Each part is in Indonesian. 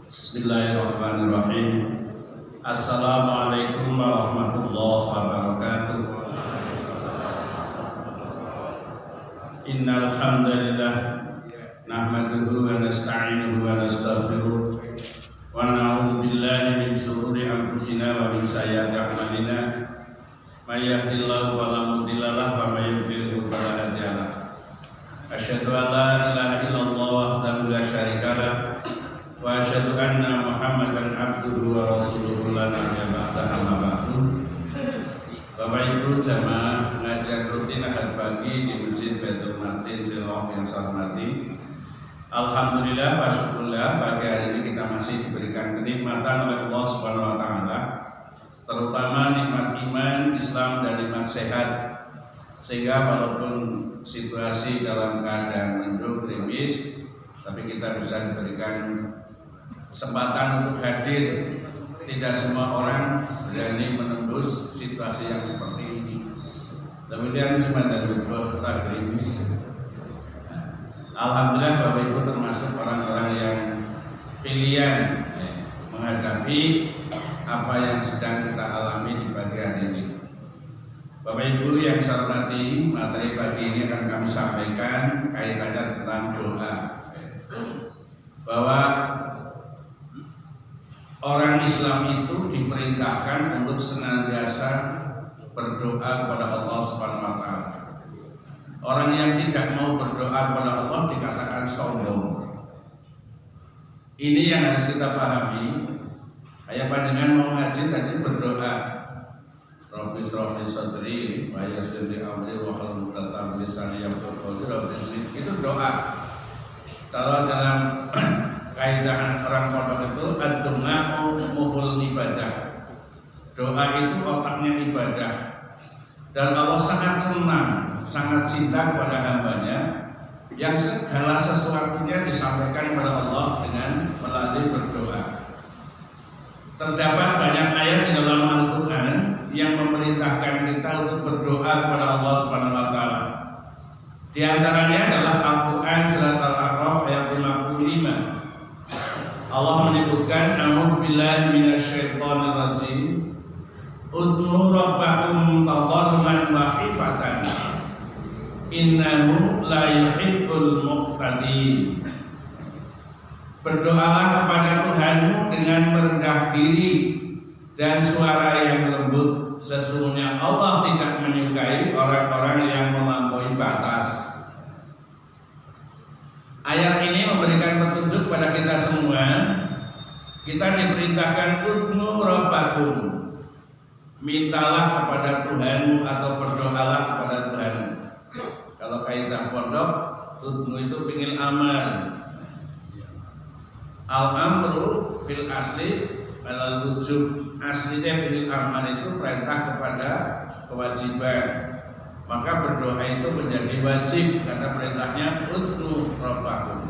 Bismillahirrahmanirrahim. Assalamualaikum warahmatullahi wabarakatuh. Innal hamdalillah nahmaduhu wa nasta'inuhu wa nastaghfiruh wa na'udzu billahi min shururi anfusina wa min sayyiati a'malina. May yahdihillahu fala mudilla lahu wa may yudlil fala hadiya lahu. Asyhadu an la ilaha illallah wahdahu la syarika lahu wa asyhadu anna Muhammadan abduhu wa rasuluhu la nabiyya ba'dahu amma ba'du. Bapak Ibu jamaah pengajian rutin ahad pagi di Masjid Baitul Martin Cilong yang saya hormati. Alhamdulillah wa syukurlah pagi hari ini kita masih diberikan kenikmatan oleh Allah Subhanahu wa taala, terutama nikmat iman, Islam dan nikmat sehat, sehingga walaupun situasi dalam keadaan mendung gerimis, tapi kita bisa diberikan kesempatan untuk hadir. Tidak semua orang berani menembus situasi yang seperti ini. Kemudian semacam berkota gerimis. Alhamdulillah Bapak Ibu termasuk orang-orang yang pilihan menghadapi apa yang sedang kita alami di pagi hari ini. Bapak Ibu yang saya hormati, materi pagi ini akan kami sampaikan kaitannya tentang doa. Bahwa orang Islam itu diperintahkan untuk senantiasa berdoa kepada Allah Subhanahu wa taala. Orang yang tidak mau berdoa kepada Allah dikatakan sombong. Ini yang harus kita pahami. Kayak panjenengan mau ngaji tadi berdoa. Rabbi shrah li sadri wa yassir li amri wa hlul 'uqdatam min lisani yafqahu qawli. Itu doa. Kalau dalam kaidah orang pondok itu ad-du'a muhul ibadah. Doa itu otaknya ibadah. Dan Allah sangat senang, sangat cinta kepada hambanya yang segala sesuatunya disampaikan kepada Allah dengan melalui berdoa. Terdapat banyak ayat di dalam Al-Quran yang memerintahkan kita untuk berdoa kepada Allah Subhanahu wa taala. Di antaranya adalah Al-Quran surat Al-A'raf ayat 55. Allah menyebutkan a'udzu billahi minasyaitonir rajim. Ud'u rabbakum tadarruan wa khifatan. Innahu la yuhibbul muqtadin. Berdoalah kepada Tuhanmu dengan merendah diri dan suara yang lembut. Sesungguhnya Allah tidak menyukai orang-orang yang melampaui batas. Ayat ini memberikan petunjuk kepada kita semua. Kita diperintahkan ud'u rabbakum. Mintalah kepada Tuhanmu atau berdoalah kepada Tuhanmu. Kalau kaidah pondok, ud'u itu fi'il amar. Al-amru fil asli alal wujub. Aslinya fi'il amar itu perintah kepada kewajiban. Maka berdoa itu menjadi wajib karena perintahnya ud'u rabbakum.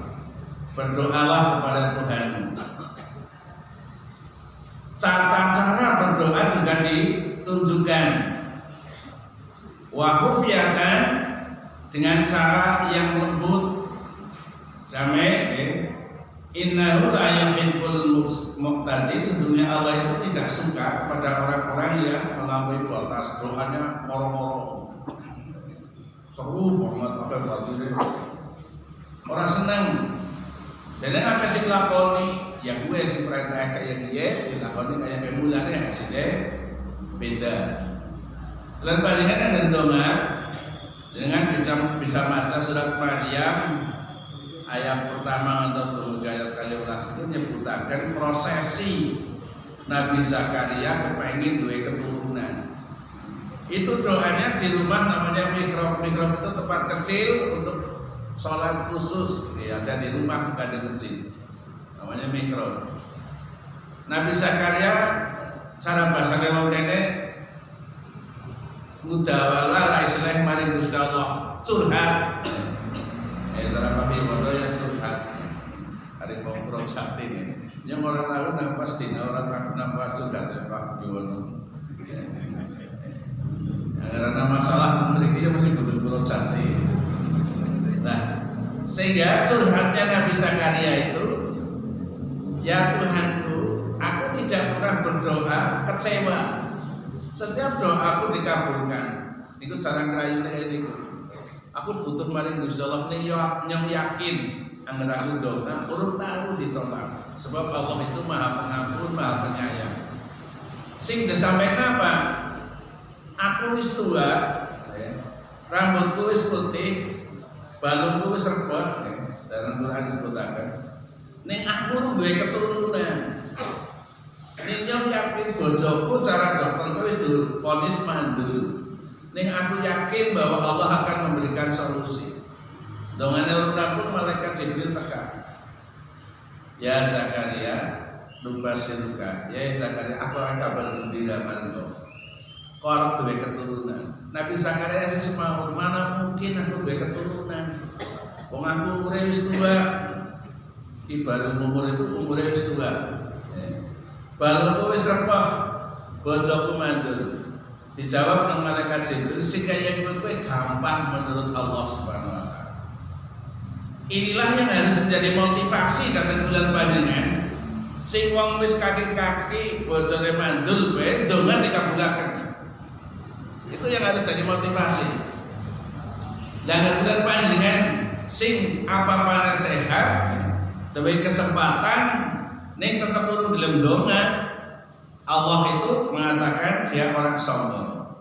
Berdoalah kepada Tuhanmu. Tata cara berdoa juga ditunjukkan. Wa khufyatan, dengan cara yang lembut. Damai. Innahu la yuhibbul muqtadin. Sesungguhnya Allah itu tidak suka kepada orang-orang yang melampaui batas. Doanya moro-moro. Seru banget apa batin. Orang seneng. Jadi apa sih lakoni? Ya gue sih perintah kayak dia, dilakoni kayak pemulanya hasilnya beda. Lalu palingan ada doa dengan bisa baca surat Maryam ayat pertama atau seluruh ayat kali ulas itu menyebutkan prosesi Nabi Zakaria kepengin duwe keturunan. Itu doanya di rumah namanya mihrab. Mihrab itu tempat kecil untuk sholat khusus ya, dan di rumah bukan di masjid. Namanya mihrab. Nabi Zakaria cara bahasa lewat ini mudawala lah istilah mari Gusti Allah curhat. Cara kami bodoh ya curhat. Hari ngobrol jati ini. Yang orang tahu nafas dina orang nafas curhat ya Pak Yono. Karena masalah memiliki dia mesti betul-betul jati. Nah, sehingga curhatnya Nabi Zakaria itu, ya Tuhan kecewa. Setiap doaku dikabulkan. Iku cara ngrayune ini. Aku butuh maring Gusti Allah yang yakin angger aku doa urung tahu ditolak. Sebab Allah itu Maha Pengampun, Maha Penyayang. Sing disampaikan apa? Aku wis tua, rambutku wis putih, balungku wis repot, dalam Quran disebutkan. Ning aku duwe keturunan. Ning yo yakin bojoku cara dokter wis divonis mandul. Ning aku yakin bahwa Allah akan memberikan solusi. Dongane urang pun malaikat Jibril teka. Ya Zakaria, nubasiruka. Ya Zakaria, aku akan kabar gembira manto. Kau duwe keturunan. Nabi Zakaria sing semawur, mana mungkin aku duwe keturunan. Wong aku umure wis tua. Ibarat umur itu umure wis tua. Balungku wis repah, bojoku mandul. Dijawab dengan malaikat Jibril, sing kaya kowe gampang menurut Allah Subhanahu wa taala. Inilah yang harus menjadi motivasi kata bulan panjenengan. Sing wong wis kaki-kaki bojone mandul kowe ndonga dikabulaken. Itu yang harus jadi motivasi. Dan bulan panjenengan sing apa-apa sehat, duwe kesempatan ning tetep urung gelem ndonga. Allah itu mengatakan dia orang sombong.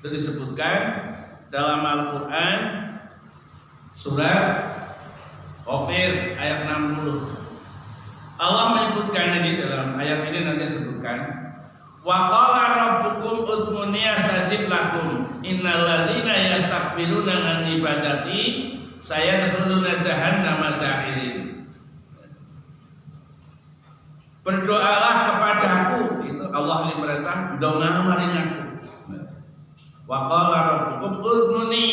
Itu disebutkan dalam Al-Quran surat Ghafir ayat 60. Allah menyebutkan ini dalam ayat ini nanti disebutkan. Wa qala rabbukum ud'uni astajib lakum innal ladzina yastakbiruna an ibadati sayadkhuluna jahannama da'irin. Berdoalah kepadaku, itu Allah diperintah donga maring aku. Wa qala rabbukum ud'uni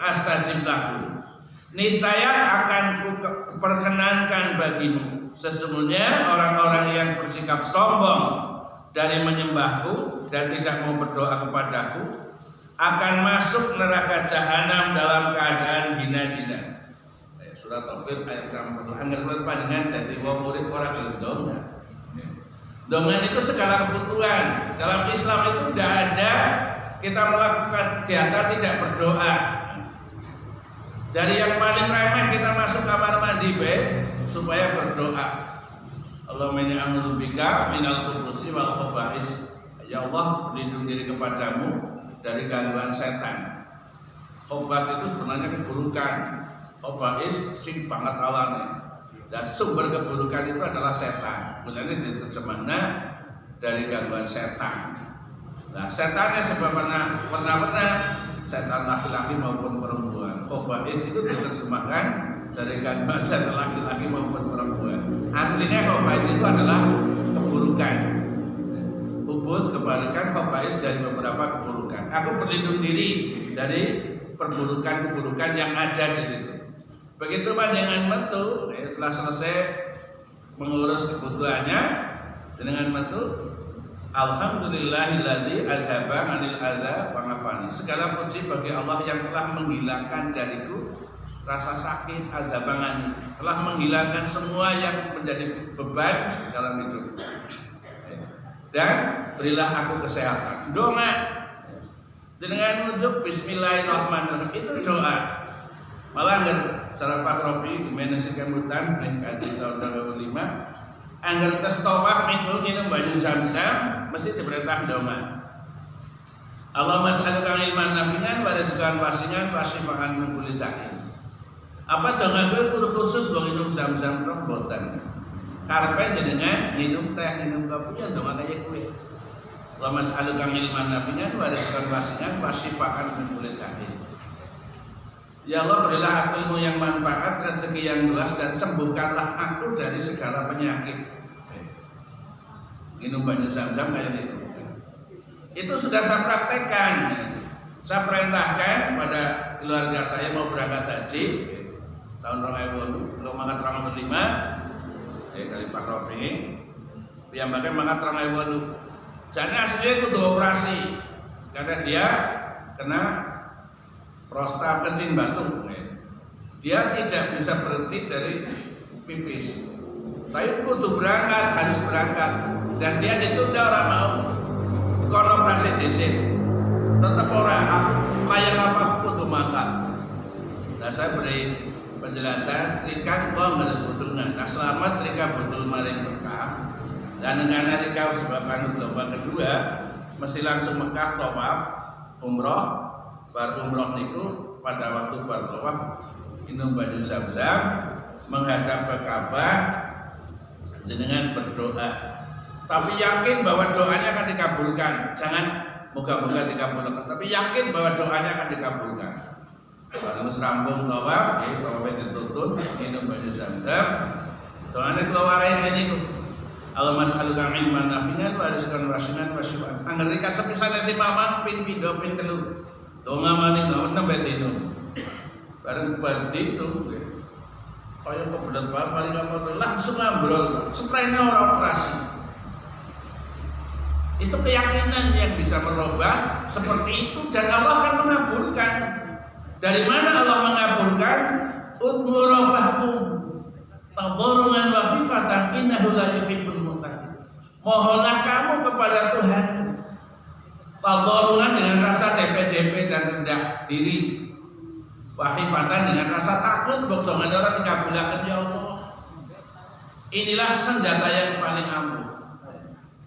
astajib lakum. Niscaya akan kuperkenankan bagimu. Sesungguhnya orang-orang yang bersikap sombong dari menyembahku dan tidak mau berdoa kepadaku akan masuk neraka jahanam dalam keadaan hina-hina. Surat Al-Fil ayat 60. Angger panjenengan dadi wong urip ora gelem donga. Dongan itu segala kebutuhan. Dalam Islam itu tidak ada kita melakukan kegiatan tidak berdoa. Dari yang paling remeh kita masuk kamar mandi supaya berdoa. Allahumma inni a'udzubika minal khubuthi wal khaba'is. Ya Allah, lindungi diri kepadamu dari gangguan setan. Khabas itu sebenarnya keburukan. Khaba'is sing banget alane. Dan sumber keburukan itu adalah setan. Mulanya diterjemahnya dari gangguan setan. Nah, setannya sebabnya pernah setan laki-laki maupun perempuan. Khaba'is itu diterjemahkan dari gangguan setan laki-laki maupun perempuan. Aslinya khaba'is itu adalah keburukan. Hubus kebalikan khaba'is dari beberapa keburukan. Aku berlindung diri dari perburukan-keburukan yang ada di situ. Begitu panjenengan metu, telah selesai mengurus kebutuhannya dengan metu, alhamdulillahilladzi adzhaba 'anil adza wa ngafani. Segala puji bagi Allah yang telah menghilangkan dariku rasa sakit, adzabangan, telah menghilangkan semua yang menjadi beban dalam hidup. Dan berilah aku kesehatan. Doa dengan ujub bismillahirrahmanirrahim itu doa. Malah cara Pak Robi di Menesi Kemutan yang kaji tahun 2005 anggar tes tawaf minggu minum banyu zam-zam mesti diperintah doa. Allahumma as'aluka ilman nafi'an wa rizqan wasi'an wa shifaan min kulli da'in. Apa donga kowe kudu khusus go minum zam-zam tok boten. Karepe jenengan minum teh, minum kopi ya donga kaya kowe. Allahumma as'aluka ilman nafi'an wa rizqan wasi'an wa shifaan min kulli da'in. Ya Allah, berilah aku ilmu yang manfaat, rezeki yang luas, dan sembuhkanlah aku dari segala penyakit. Minum banyu zam-zam kayak gitu. Itu sudah saya praktekkan. Saya perintahkan pada keluarga saya mau berangkat haji tahun 2020, belum mangkat 2005, dari Pak Robi, yang bahkan mangkat 2020. Jadi aslinya itu operasi karena dia kena prostat kencing batu. Dia tidak bisa berhenti dari pipis. Tapi kudu berangkat, harus berangkat. Dan dia ditunda orang mau. kono operasi dhisik. Tetep ora kaya apa kudu mangkat. Nah saya beri penjelasan trika wong harus betulna. Nah selamat trika betul maring Mekah. Dan karena trika sebab gelombang kedua mesti langsung Mekah tawaf umroh. Bar umroh niku pada waktu bar tawaf minum banyu Zam-Zam menghadap ke Ka'bah jenengan berdoa. Tapi yakin bahwa doanya akan dikabulkan. Jangan moga-moga dikabulkan, tapi yakin bahwa doanya akan dikabulkan. Kalau serambung tawaf, ya tawaf dituntun, minum banyu Zam-Zam. Doanya keluar ini Allah mas'aluka ilman nafi'an wa rizqan wasi'an wa syifaan. Anggerika sepisane si mamang ping pindho ping telu. Donga mani donga nembe dino. Bareng dino kaya kebelet banget paling apa langsung ambrol. Sprene ora operasi. Itu keyakinan yang bisa merubah seperti itu dan Allah akan mengabulkan. Dari mana Allah mengabulkan? Udmurabahkum tadharruan wa khifatan innahu la yuhibbul mu'tadin. Mohonlah kamu kepada Tuhan tadharruan dengan rasa DP dan rendah diri. Wa khifatan dengan rasa takut boktongan ora dikabulaken ya Allah. Inilah senjata yang paling ampuh.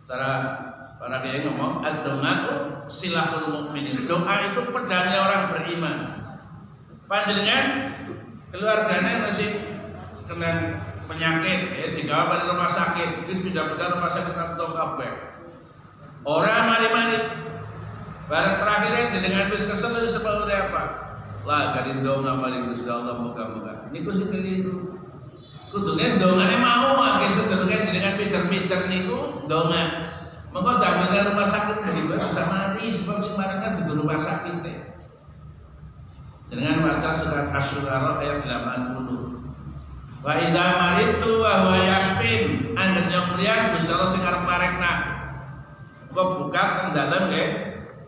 Cara para kiai ngomong ad-du'a'u silahul mukminin. Doa itu pedangnya orang beriman. Panjenengan keluarganya masih kena penyakit, ya digawa pada rumah sakit, terus pindah-pindah rumah sakit atau kabeh. Orang mari-mari. Barang terakhirnya dengan wis kesel wis seperti apa? Lah dari doa mari Gusti Allah moga-moga. Niku sing keliru. Kudune dongane mau akeh sedherenge jenengan meter-meter niku donga. Mengko damel rumah sakit mesti bisa mati sebab sing marane dudu rumah sakit teh. Dengan baca surat Asy-Syu'ara ayat 80. Wa idza maritu wa huwa yashfin, angger nyemrian Gusti Allah sing arep marekna. Kok buka teng dalem nggih.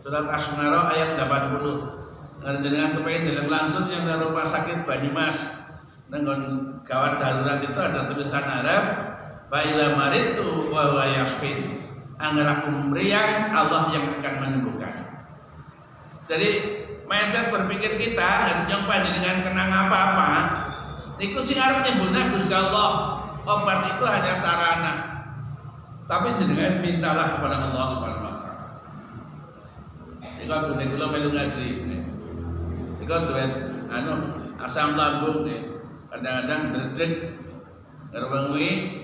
Surat Asy-Syu'ara ayat 80. Dengan kepengin deleng langsung yang dari rumah sakit Banyumas. Nang gawat darurat itu ada tulisan Arab, wa idza maritu wa huwa yashfin. Angger aku meriang, Allah yang akan menyembuhkan. Jadi mindset berpikir kita yang panjenengan kenang apa-apa niku sing arep nyembunah Gusti Allah. Obat itu hanya sarana. Tapi jenengan mintalah kepada Allah Subhanahu wa taala. Iku bune kula melu ngaji. Iku duwe asam lambung kadang-kadang dredeg karo wengi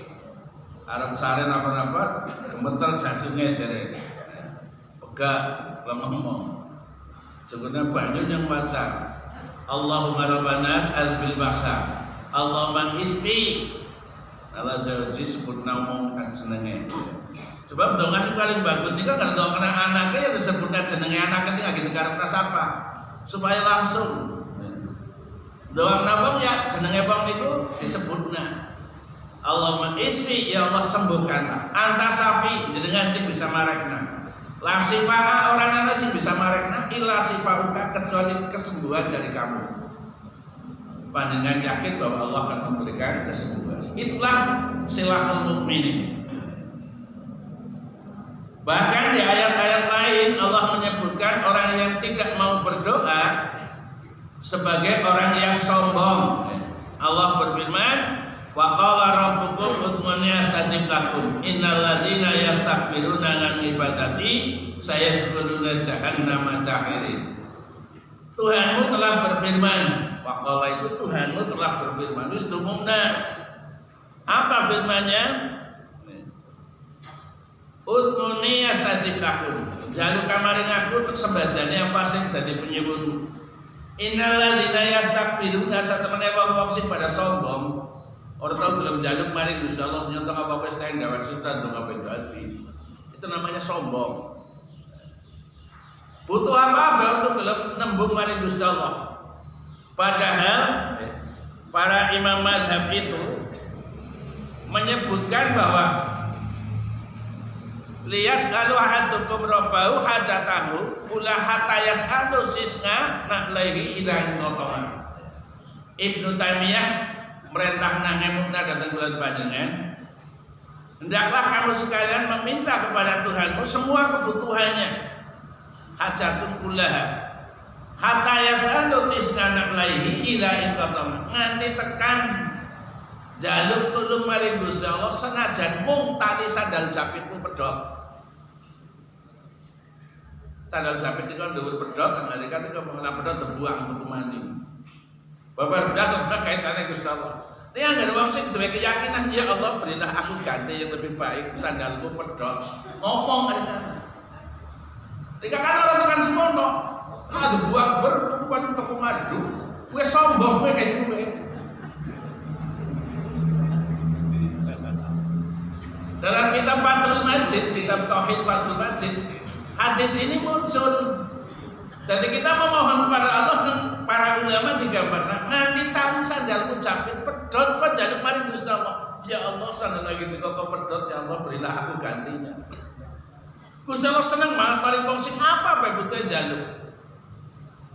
arep sare napa-napa gemeter jantungnya jare. Pegak ngomong. Sebenarnya banyak yang baca Allahumma rabbana as'al bil basa Allahumma isfi Allah zawji sebut namung kan jenenge. Sebab doa sing paling bagus niku kan doa kena anaknya ya disebutna jenenge anaknya sing lagi dikarepna sapa supaya langsung doa nabang ya jenenge bang niku disebutna Allahumma isfi ya Allah sembuhkanlah anta safi jenengan sing bisa marekna la sifa'a orang ana sing bisa marekna illa sifa'uka kecuali kesembuhan dari kamu. Panjenengan yakin bahwa Allah akan memberikan kesembuhan. Itulah silahul mukminin. Bahkan di ayat-ayat lain Allah menyebutkan orang yang tidak mau berdoa sebagai orang yang sombong. Allah berfirman wa qala rabbukum ud'uni astajib lakum innal ladzina yastakbiruna an ibadati sayadkhuluna jahannama dakhirin. Tuhanmu telah berfirman, wa qala itu Tuhanmu telah berfirman wis dumungna. Apa firman-Nya? Ud'uni astajib lakum. Jaluk kamaring aku untuk sembadane apa sing dadi penyuwunmu. Innal ladzina yastakbiruna satemene wong-wong sing pada sombong orang tahu belum jaluk mari Gusti Allah nyontong apa wis teng gawe susah ndong apa dadi. Itu namanya sombong. Butuh apa untuk belum nembung mari Gusti Allah. Padahal para imam mazhab itu menyebutkan bahwa liyas alu ahadukum rabbahu hajatahu kula hatta yas'alu sisna na'laihi idza intotoma. Ibnu Taimiyah merintah nangemutna datang bulan panjenengan Hendaklah kamu sekalian meminta kepada Tuhanmu semua kebutuhannya. Hajatun kullaha hatta yasalu tisnana laihi ila inqatama. Nganti tekan jaluk tulung maring Gusti Allah senajan mung tali sandal japitmu pedhot. Sandal japit itu kan dhuwur pedhot, nalika nek ora pedhot dibuang tuku mani. Babar blas ana kaitane Gusti Allah. Nek anggere wong sing duwe keyakinan, ya Allah berilah aku ganti yang lebih baik, sandalku pedhot. Ngomong arep. Nek kan ora tekan semono, ora dibuang bertuku tuku madu. Kowe sombong kowe kaya kowe. Dalam kitab Fathul Majid, kitab Tauhid Fathul Majid, hadis ini muncul. Jadi kita memohon kepada Allah dan para ulama digambarkan nanti tali sandalmu japit pedhot kok jaluk maring Gusti Allah. Ya Allah sandal lagi kok pedhot, ya Allah berilah aku gantinya. Gusti Allah seneng banget maring wong sing apa bae butuhe jaluk.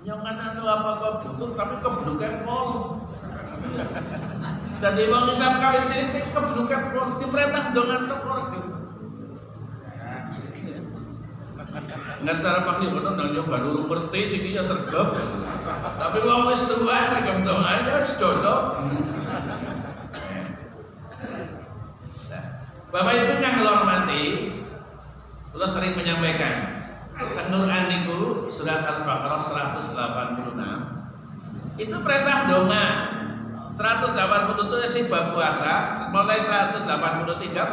Yang ana apa kok butuh tapi keblukan pol. Dadi wong Islam kawit cilik keblukan pol diperintah dongan tok ora. Nggak cara pakai bener dan nyoba dulu ngerti sih dia sergap, tapi wong wis tua sergap dong aja harus dodok. Bapak Ibu yang hormati, Allah sering menyampaikan Quran niku surat Al-Baqarah 186 itu perintah donga 180 itu sih bab puasa, mulai 183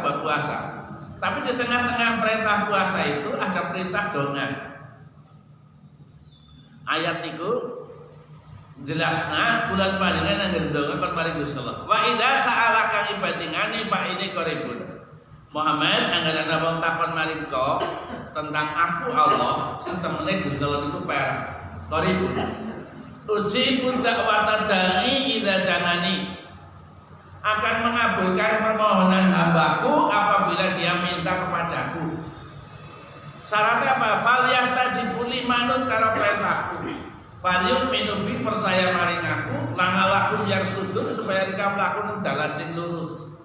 bab puasa. Tapi di tengah-tengah perintah puasa itu ada perintah donga. Ayat niku jelasna bulan panjenengan angger donga kon maring Gusti Allah. Wa idza sa'alaka ibadi ngani fa ini qaribun. Muhammad angger ana wong takon maring kau tentang aku Allah, setemene Gusti Allah niku perak. Qaribun. Uji pun dakwata da'i idza dangani. Akan mengabulkan permohonan hambaku apabila dia minta kepadaku. Syaratnya apa? Falyastajibu li manut karo perintahku. Falyum minubi percaya maring aku, langalakum yang sudur supaya rika mlaku dalan sing lurus.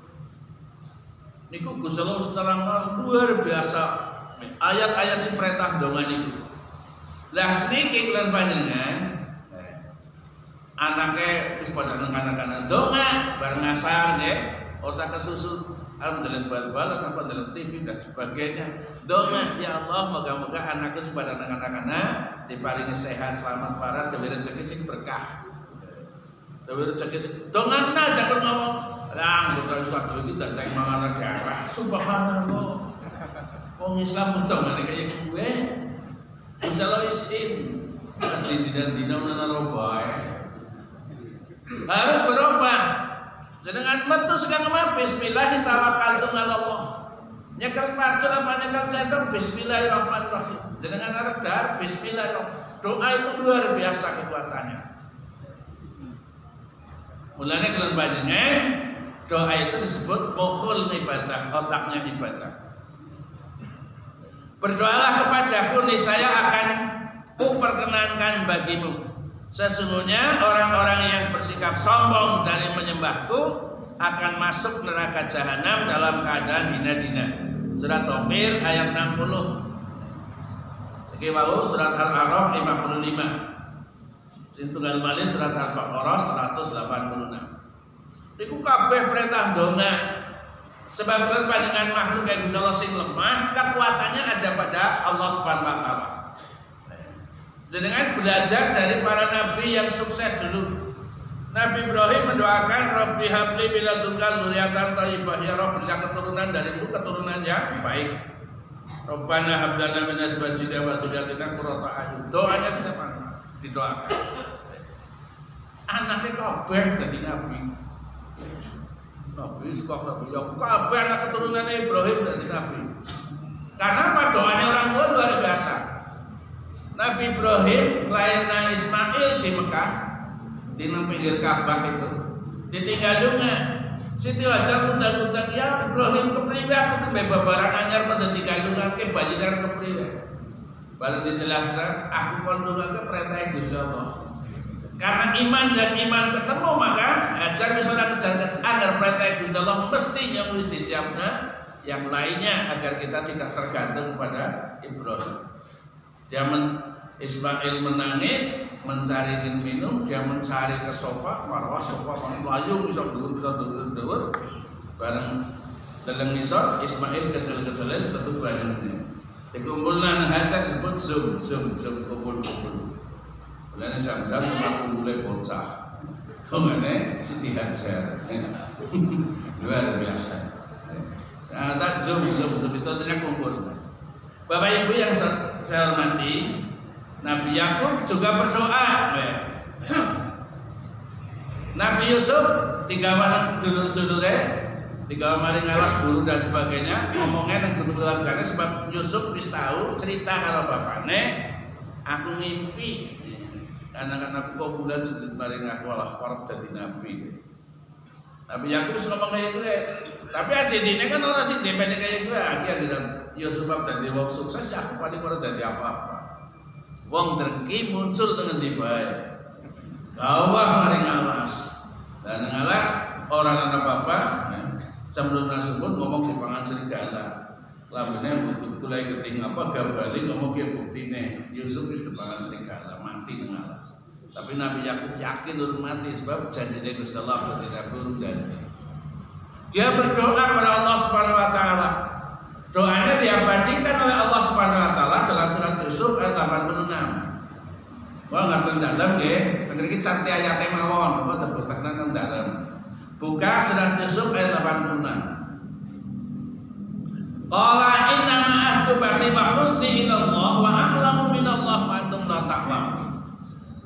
Niku Gusti Allah terang luar biasa. Ayat-ayat sing perintah donga niku. Lah sniki lan panjenengan anaknya wis pada nengkan-nengkan donga bareng ngasar nggih, ora kesusu alhamdulillah bal-balan apa dalam TV dan sebagainya. Donga ya Allah moga-moga anaknya sing pada nengkan-nengkan diparingi sehat selamat waras dhewe rezeki sing berkah. Dhewe rezeki sing dongana jangan ngomong lang bocah satu iki dateng mangan darah. Subhanallah. Wong Islam dongane kaya kowe. Insyaallah isin ngaji dina-dina menawa bae. Harus berubah. Sedangkan metu sekang mah bismillah tawakkaltu ala Allah. Nyekel pacul apa nyekel cendong bismillahirrahmanirrahim. Sedangkan arep dar bismillahirrahmanirrahim. Doa itu luar biasa kekuatannya. Mulanya kalian panjenengan doa itu disebut mukhul ibadah, otaknya ibadah. Berdoalah kepadaku niscaya akan kuperkenankan bagimu. Sesungguhnya orang-orang yang bersikap sombong dari menyembahku akan masuk neraka jahanam dalam keadaan hina-hina. Surat Ghafir ayat 60. Iki wau surat Al-A'raf 55. Sing tunggal malih surat Al-Baqarah 186. Niku kabeh perintah donga. Sebab panjenengan makhluk yang Gusti Allah sing lemah, kekuatannya ada pada Allah Subhanahu wa taala. Jenengan belajar dari para nabi yang sukses dulu. Nabi Ibrahim mendoakan Rabbi habli min ladunka dzurriyyatan thayyibah, ya Rabb berilah keturunan darimu keturunan yang baik. Rabbana hab lana min azwajina wa dzurriyyatina qurrata a'yun. Doanya siapa? Didoakan. Anaknya kabeh jadi nabi. Nabi sekolah nabi. Ya kabeh anak keturunannya Ibrahim jadi nabi. Karena apa? Doanya orang tua luar biasa. Nabi Ibrahim lahirna Ismail di Mekah, di pinggir Ka'bah itu, ditinggalunga. Siti Hajar undang-undang ya Ibrahim kepriwe aku tuh bebabaran anyar kok ditinggalunga ke bajikan kepriwe. Baru dijelaskan aku kandungan ke perintah Gusti Allah. Karena iman dan iman ketemu maka Hajar bisa kejar agar perintah Gusti Allah mesti yang wis disiapna yang lainnya agar kita tidak tergantung pada Ibrahim. Ismail menangis, mencari minum, dia mencari ke sofa, marwah sofa melayu bisa dur, bareng dalam misal Ismail kecil-kecilnya seperti barangnya. Dikumpulkan hajat disebut zoom kumpul. Bulan Syamsam kumpulnya bocah, kemana Siti Hajar, luar biasa. Nah, tak zoom itu ternyata kumpul. Bapak Ibu yang saya hormati, Nabi Yakub juga berdoa. Nabi Yusuf tiga anak dulur-dulurnya, tiga mari ngalas buru dan sebagainya, ngomongnya nang keluarganya sebab Yusuf wis tahu cerita kalau bapaknya, aku ngimpi anak-anakku kok bulan sujud mari ngaku Allah korp jadi nabi. Nabi Yakub wis ngomong kayak gue, tapi adik-adiknya kan orang sih depende kayak gue, akhirnya Yusuf jadi wong sukses, aku paling ora jadi apa-apa. Wong terki muncul dengan dibaik, gawah maring alas, dan ngalas orang anak bapak, sebelum nasibun ngomong di pangan serigala, labunya butuh kulai keting apa gabali ngomong ke bukti nih, Yusuf di pangan serigala mati dengan alas. Tapi Nabi Yakub yakin urung mati sebab janjinya Gusti Allah tidak burung ganti. Dia berdoa kepada Allah Subhanahu Wa Taala. Doanya diabadikan oleh Allah Subhanahu Wa Taala dalam surat Yusuf ayat 86. Wah ngerti dalam ya, tengeri cantik ayatnya mawon, apa terbukanya nang dalam. Buka surat Yusuf ayat 86. Qala inna ma akhbasi wa husni ilallah wa a'lamu minallah wa antum la ta'lamun.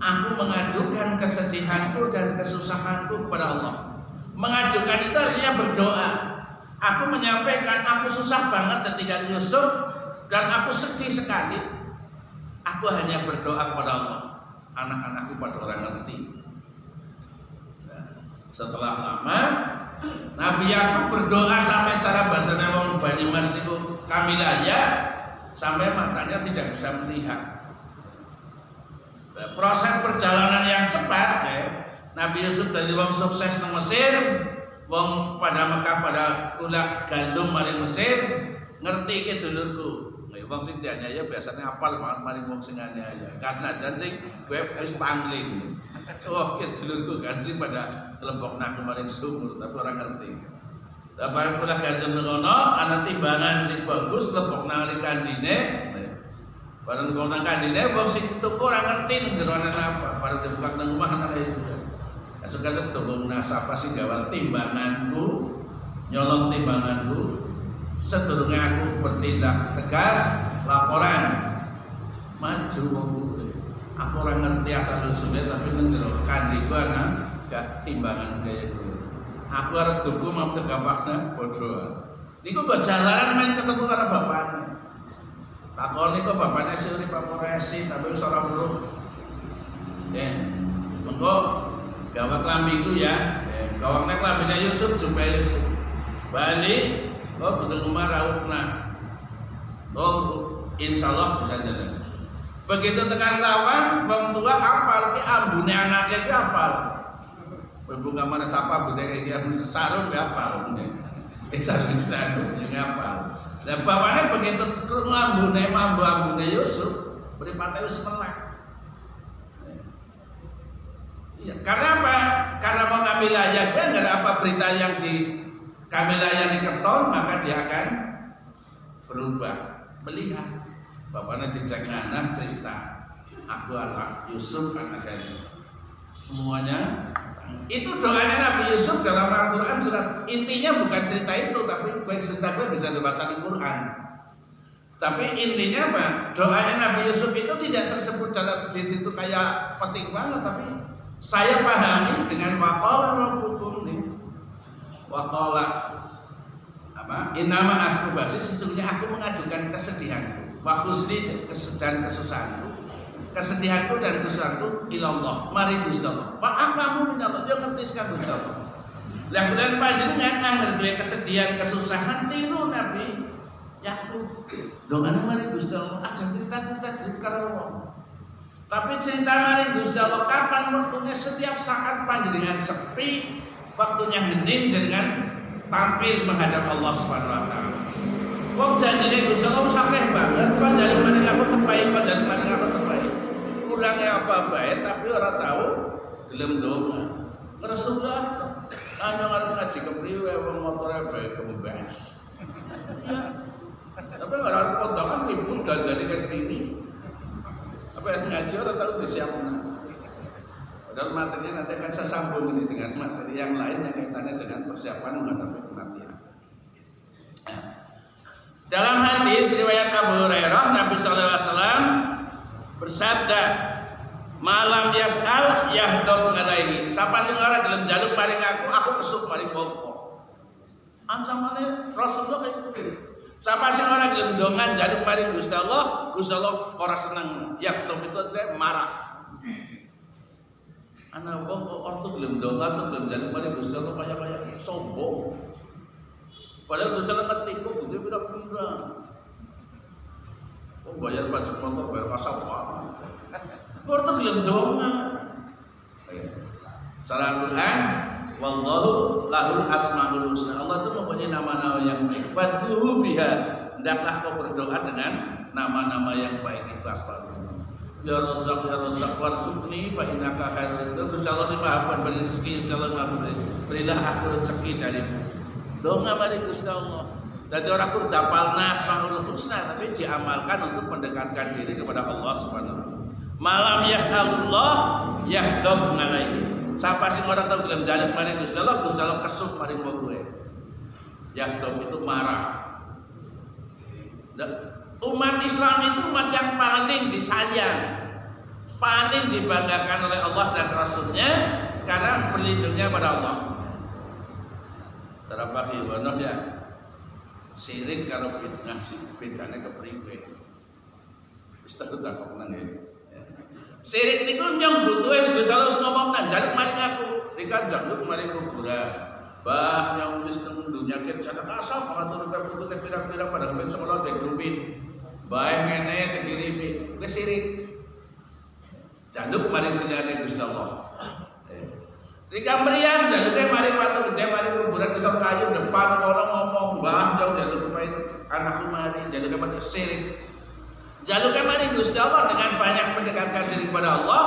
Aku mengadukan kesedihanku dan kesusahanku kepada Allah. Mengadukan itu artinya berdoa. Aku menyampaikan aku susah banget ketika Yusuf dan aku sedih sekali. Aku hanya berdoa kepada Allah. Anak-anakku pada orang ngerti. Nah, setelah lama Nabi Yakub berdoa sampai cara bahasanya wong Banyumas niku kamilaya sampai matanya tidak bisa melihat. Nah, proses perjalanan yang cepat ya. Nabi Yusuf dari wong sukses di Mesir, wong pada Mekah pada kulak gandum mari Mesir, ngerti ke dulurku. Wong sing dianyaya biasanya apal banget mari wong sing anyaya. Karena janting gue wis pangling. Oh, ke dulurku ganti pada kelempok nak maring sumur tapi orang ngerti. Lah bareng kulak gandum ngono ana timbangan sing bagus lepok nang kandine. Bareng wong nang kandine wong sing tuku ora ngerti ning jero apa. Bareng dibuka nang omah ana itu. Kasuk-kasuk tolong nasapa sih gawat timbanganku, nyolong timbanganku. Sedurunge aku bertindak tegas, laporan maju wong kuwi. Aku ora ngerti asal usule tapi menjero kandiku ana gak timbangan kaya kuwi. Aku arep tuku mau tegapakna bodho. Niku kok jalanan main ketemu karo bapaknya. Takoni kok bapaknya sing urip apa resi tapi wis ora weruh. Mengko gawak lambiku ya, gawaknya lambinya Yusuf supaya Yusuf balik, oh betul rumah rautna, oh insya Allah bisa jalan. Begitu tekan lawan, bang tua apal, ki ambune anaknya ki apal. Berbunga mana sapa bude kayak dia sarung ya apal, sarung yang apal. Dan bapaknya begitu ambune Yusuf, beripatnya Yusuf melek. Ya, karena apa? Karena mau ngambil layak, nggak ada apa berita yang di kami layani ketol, maka dia akan berubah, melihat. Bapaknya dijak anak cerita, aku anak Yusuf anak dari semuanya. Itu doanya Nabi Yusuf dalam Al-Quran surat. Intinya bukan cerita itu, tapi cerita gue bisa dibaca di Quran. Tapi intinya apa? Doanya Nabi Yusuf itu tidak tersebut dalam di situ kayak penting banget, tapi saya pahami dengan waqala rabbukum nih. Waqala apa? Innama asqubasi, sesungguhnya aku mengadukan kesedihanku, wa husni dan kesusahanku. Kesedihanku dan kesusahanku ilallah, mari Gusti Allah. Maaf kamu minallah, yo ngerti sekali Gusti Allah. Lah kemudian panjenengan angger duwe kesedihan, kesusahan tiru Nabi Yakub. Dongane mari Gusti Allah, aja cerita-cerita duit karo wong. Tapi cerita mari Gusti Allah kapan waktunya, setiap saat panjenengan sepi, waktunya hening dengan tampil menghadap Allah Subhanahu wa taala. Wong janjine Gusti Allah wis akeh banget, kok jaluk maning aku tepai, kok jaluk maning aku tepai. Kurangnya apa bae tapi ora tahu gelem ndonga. Rasulullah ana ngarep ngaji kepriwe wong motore bae kembas. Iya. Tapi ora kondangan ribut dandane kan ini. Apa yang ngaji ora tahu disiapkan. Padahal materi nanti akan saya sambung ini dengan materi yang lain yang kaitannya dengan persiapan menghadapi kematian. Nah, dalam hadis riwayat Abu Hurairah, Nabi SAW bersabda, "Malam yas'al yahdab ngalaihi." Sapa sing ora gelem njaluk maring aku kesuk maring wongko. Ancamane Rasulullah kayak gitu. Sapa sing ora gelem ndonga njaluk maring Gusti Allah ora seneng. Yahdab itu artinya marah. Ana wong kok ortu gelem ndonga tuh gelem njaluk maring Gusti Allah kaya sombong. Padahal Gusti Allah ngerti kok butuh pira-pira. Oh bayar pajak motor, bayar kasapa. Ortu gelem ndonga. Salah Al-Qur'an, wallahu lahul asmaul husna. Allah itu mempunyai nama-nama yang baik. Fad'uhu biha. Hendaklah kau berdoa dengan nama-nama yang baik itu asmaul. Ya Razzaq warzuqni fa innaka khairul rizq. Gusti Allah sing Maha beri rezeki, insyaallah Maha berilah aku rezeki darimu. Donga mari Gusti Allah. Dadi ora kur dapal asmaul husna tapi diamalkan untuk mendekatkan diri kepada Allah Subhanahu wa taala. Malam yas'alullah yahdab ngalaihi. Sapa sing ora tau gelem njaluk maring Gusti Allah kesuk maring wong kowe. Yahdab itu marah. Umat Islam itu umat yang paling disayang, paling dibanggakan oleh Allah dan Rasulnya karena berlindungnya pada Allah. Cara bagi wono ya sirik karo fitnah bedane kepriwe. Wis tak kok nang ya. Sirik niku nyong butuhe Gusti Allah ngomong nang njaluk maring aku, dika njaluk maring kuburan. Bah yang wis nang dunya ke jadak asal pangatur putu pirang-pirang pada ben sekolah dek duit. Bae ngene dikirimi, kuwi sirik. Jaluk maring sejane Gusti Allah. Rika mriyang jaluke maring watu gede maring kuburan kesok kayu depan orang ngomong, "Mbah, jauh jaluk maring anakku mari jaluke maring sirik." Jaluke maring Gusti Allah dengan banyak mendekatkan diri kepada Allah,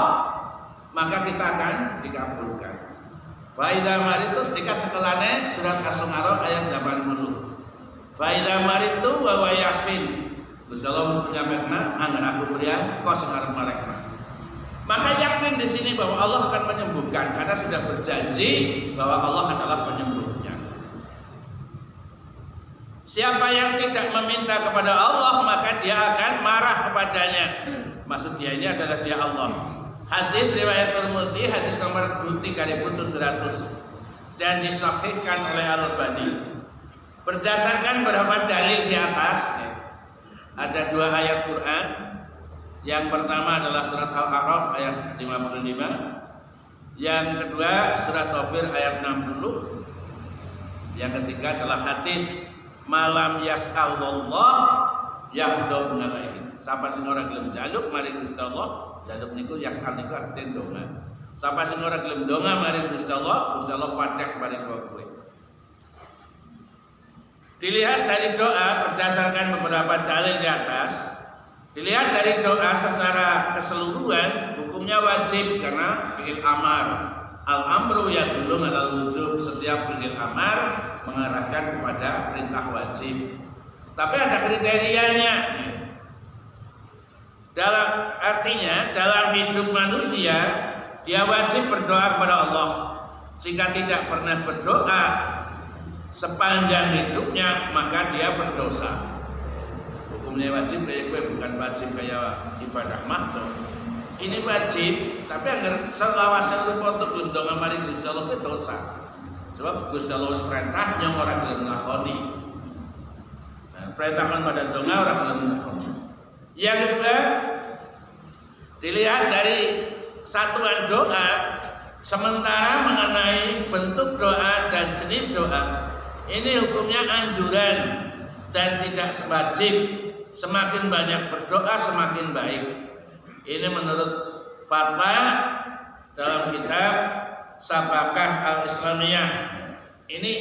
maka kita akan dikabulkan. Fa idza maritu dekat sekelane surat As-Syu'ara ayat 80. Fa idza maritu wa huwa yasfin. Gusti Allah punya makna anak aku berian kau sekarang mereka. Maka yakin di sini bahwa Allah akan menyembuhkan karena sudah berjanji bahwa Allah adalah penyembuhnya. Siapa yang tidak meminta kepada Allah maka dia akan marah kepadanya. Maksud dia ini adalah dia Allah. Hadis riwayat Tirmidzi hadis nomor 3700 dan disahihkan oleh Al-Albani. Berdasarkan beberapa dalil di atas. Ada dua ayat Quran. Yang pertama adalah surat Al-A'raf ayat 55. Yang kedua surat Ghafir ayat 60. Yang ketiga adalah hadis malam yas'alullah yahdab nalaihi. Sapa sing ora gelem jaluk mari Gusti Allah, jaluk niku yas'al niku artine donga. Sapa sing ora gelem donga mari Gusti Allah padhek mari kowe. Dilihat dari doa berdasarkan beberapa dalil di atas. Dilihat dari doa secara keseluruhan hukumnya wajib karena fi'il amar. Al-amru yadullu 'alal wujub. Setiap fi'il amar mengarahkan kepada perintah wajib. Tapi ada kriterianya. Dalam hidup manusia dia wajib berdoa kepada Allah. Jika tidak pernah berdoa sepanjang hidupnya maka dia berdosa. Hukumnya wajib kayak gue bukan wajib kayak ibadah makhluk. Ini wajib, tapi agar selawase urip untuk belum donga mari Gusti Allah itu dosa. Sebab Gusti Allah wis perintah nyong ora gelem nglakoni. Nah, perintahkan pada donga ora gelem nglakoni. Yang kedua, dilihat dari satuan doa sementara mengenai bentuk doa dan jenis doa. Ini hukumnya anjuran dan tidak wajib. Semakin banyak berdoa semakin baik. Ini menurut fatwa dalam kitab Sabakah Al-Islamiyah. Ini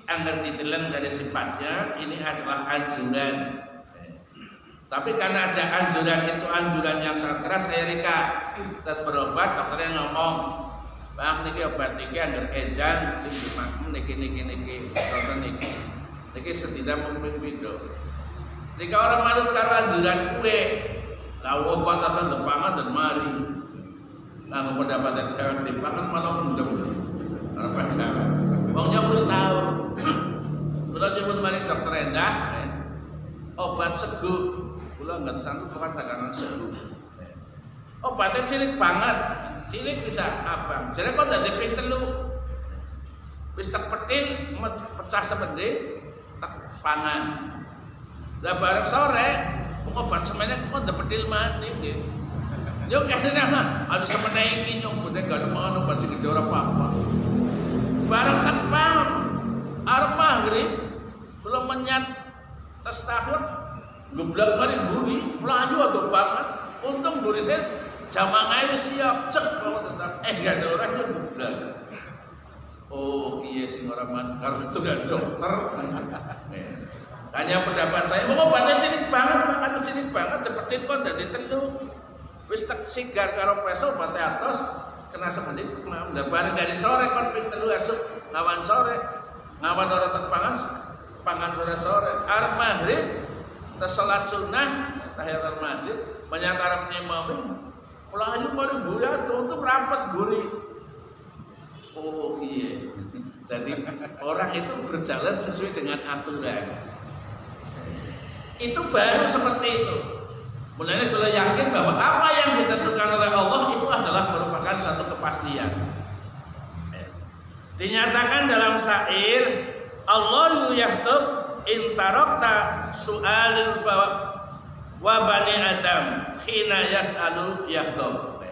anggar diteleng dari sifatnya ini adalah anjuran. Tapi karena ada anjuran itu anjuran yang sangat keras, Erika terus berobat, dokternya ngomong, "Bang, niki obat niki anggar edan sing dimakan niki contoh niki setidak mumpung video." Jika orang manut karo anjuran kue, lalu batasan depangan dan mari, lalu pendapatan cewek timpangan malah mendem, karena pada, bangnya harus tahu. Kalau nyebut mari terterendah, obat segu, kalau nggak sanggup bukan dagangan segu. Obatnya cilik banget, cilik bisa abang. Jadi kau dari pinter lu, bis tak petil, pecah semede, tak pangan. Lah bareng sore, obat semennya kok dapet mati nggih. Yo kadang ada semennya iki nyumput gak ada mangan obat sing gede ora apa-apa. Bareng tepang arep maghrib belum menyat tes tahun geblak mari buri melayu atuh banget. Untung burine jamangae wis siap cek banget tetap gak ada orang yang geblak. Oh iya sing ora man karo itu gak dokter. Hanya pendapat saya, obatnya cilik banget, makanya cilik banget, seperti kok dari telu, wis tak sigar karo peso obatnya atas, kena semenit, kena bareng dari sore kon ping telu esuk, ngawan sore, ngawan orang terpangan, pangan sore, arep maghrib, terus salat sunnah, tahiyatul masjid, banyak arep nyemami, melayu baru buri tutup rapat buri. Oh iya, jadi orang itu berjalan sesuai dengan aturan. Itu baru seperti itu. Mulanya kalau yakin bahwa apa yang ditentukan oleh Allah itu adalah merupakan satu kepastian. Dinyatakan dalam syair, Allahu yahtub intarokta su'alil wa bani Adam hina yas'alu yahtub.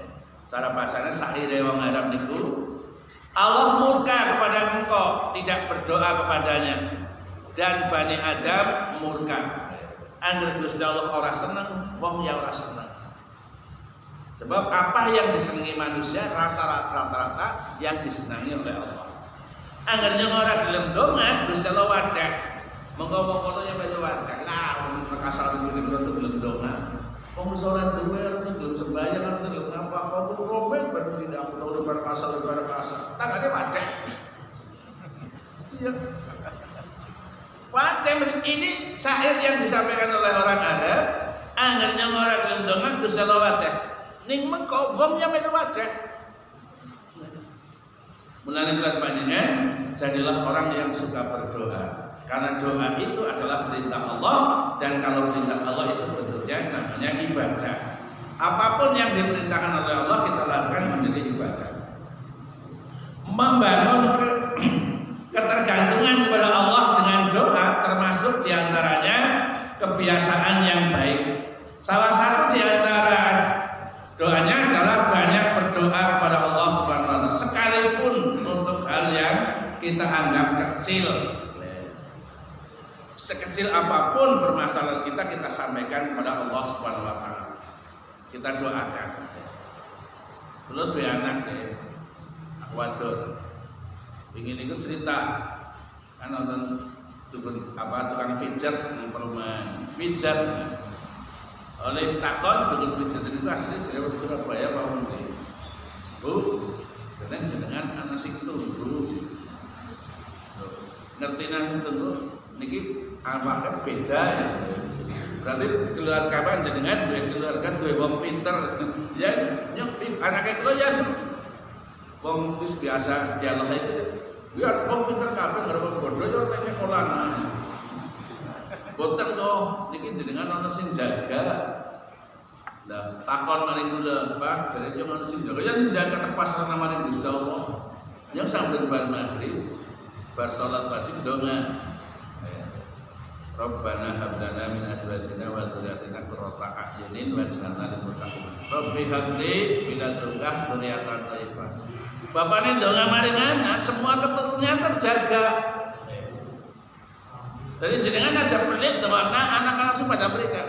Cara bahasanya syair wong Arab niku, Allah murka kepada engkau, tidak berdoa kepadanya, dan Bani Adam murka. Angger Gusti Allah ora seneng, wong ya ora seneng. Sebab apa yang disenangi manusia rasa rata-rata yang disenangi oleh Allah. Angger nyong ora gelem donga, Gusti Allah wadah. Monggo-monggo ya melu wadah. Lah makasar gelem donga. Wong salat duwe arep gelem sembahyang arep gelem apa-apa kudu robek ben tidak tahu bar pasal. Tangane wadah. Iya. Wadah ini syair yang disampaikan oleh orang Arab. Anggernya orang gelem donga Gusti Allah wadah. Ning mengko wong ya melu wadah. Mulane kuwi panjenengan jadilah orang yang suka berdoa. Karena doa itu adalah perintah Allah, dan kalau perintah Allah itu bentuknya namanya ibadah. Apapun yang diperintahkan oleh Allah kita lakukan menjadi ibadah. Membangun ketergantungan kepada Allah dengan doa termasuk diantaranya kebiasaan yang baik. Salah satu diantara doanya adalah banyak berdoa kepada Allah Subhanahu wa taala, sekalipun untuk hal yang kita anggap kecil. Sekecil apapun permasalahan kita sampaikan kepada Allah Subhanahu wa taala. Kita doakan. Belum dua anak deh. Aku wadon. Ingin ikut cerita kan nonton tukang pijat di perumahan. Pijat oleh takon tukang pijat itu asli dari Surabaya Pak Menteri. Bu, jenengan anak sing tunggu. Ngerti nah tunggu niki awake beda ya. Berarti keluarga panjenengan duwe keluarga duwe wong pinter. Ya nyepi anake kula ya wong wis biasa dialog itu. Ya wong pinter kabeh karo wong bodho ya nek sekolahna. Boten to niki jenengan ana sing jaga. Lah takon maring kula, Pak, jare yo ana sing jaga. Ya sing jaga tepas ana maring Gusti Allah. Yang sampeyan bar maghrib bar salat wajib donga. Rabbana hab lana min azwajina wa dzurriyyatina qurrata a'yunin waj'alna lil muttaqin. Rabbi habli min ladunka dzurriyyatan thayyibah. Bapakne ndonga maring anak, semua keturunannya terjaga. Jadi jenengan aja pelit karena anak-anak semua pada mereka.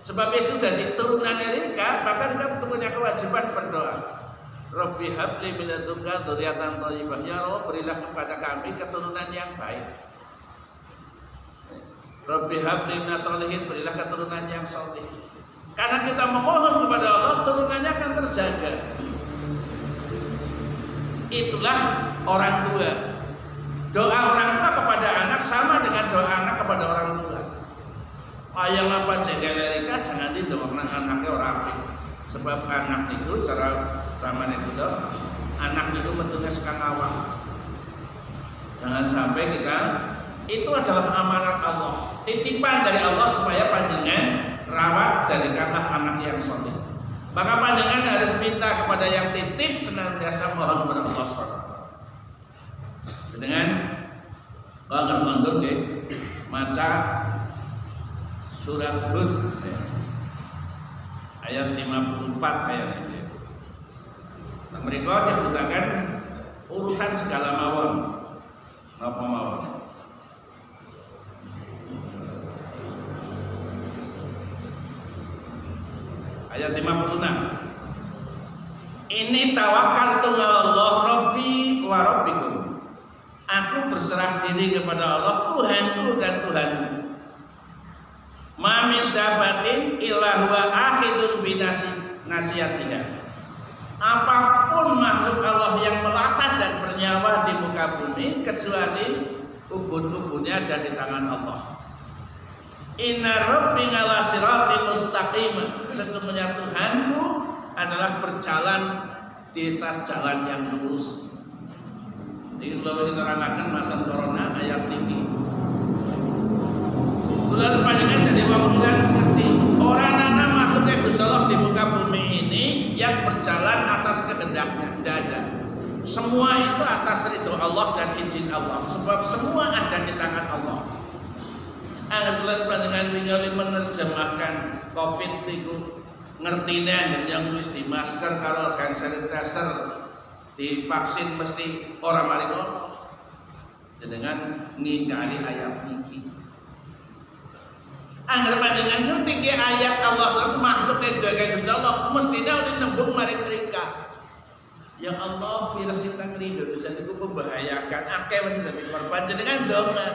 Sebab sudah di turunan mereka, maka mereka punya kewajiban berdoa. Rabbi habli min ladunka dzurriyyatan thayyibah. Ya Allah, berilah kepada kami keturunan yang baik. Rabbi habli minas sholihin, berilah keturunan yang saleh. Karena kita memohon kepada Allah, turunannya akan terjaga. Itulah orang tua. Doa orang tua kepada anak sama dengan doa anak kepada orang tua. Ayang apa jegelerika jangan didoakan anaknya orang apik. Sebab anak itu cara ramane itu anak itu bentuknya sekang awak. Jangan sampai kita, itu adalah amanat Allah, titipan dari Allah supaya panjenengan rawat jadikanlah anak yang saleh. Maka panjenengan harus minta kepada yang titip senantiasa mohon kepada Allah SWT. Dengan bangun mundur maca surat Hud ayat 54 ayat ini. Nah, mereka diberitakan urusan segala mawon, napa mawon. Ayat 56. Ini tawakkaltu 'ala Allah Rabbi wa Rabbikum. Aku berserah diri kepada Allah Tuhanku dan Tuhanmu. Ma min dabatin illa huwa ahidun binasiyatiha. Apapun makhluk Allah yang melata dan bernyawa di muka bumi kecuali ubun-ubunnya ada di tangan Allah. Inna rabbi ala siratin mustaqim. Sesungguhnya Tuhanku adalah berjalan di atas jalan yang lurus. Ini kalau diterangkan masa corona ayat ini. Lalu panjangan jadi wong seperti orang anak makhluk yang Allah di muka bumi ini yang berjalan atas kehendaknya, tidak ada. Semua itu atas ridho Allah dan izin Allah. Sebab semua ada di tangan Allah. Angger panjenengan wingi menerjemahkan Covid niku ngertine yang tulis di masker karo hand sanitizer di vaksin mesti orang maling Allah. Dengan ngingkari ayat niki. Angger panjenengan ngerti ki ayat Allah makhluk itu kayak Allah mestinya udah nembung maring mereka. Ya Allah virus yang di Indonesia itu membahayakan. Akeh masih dadi korban jenengan donga.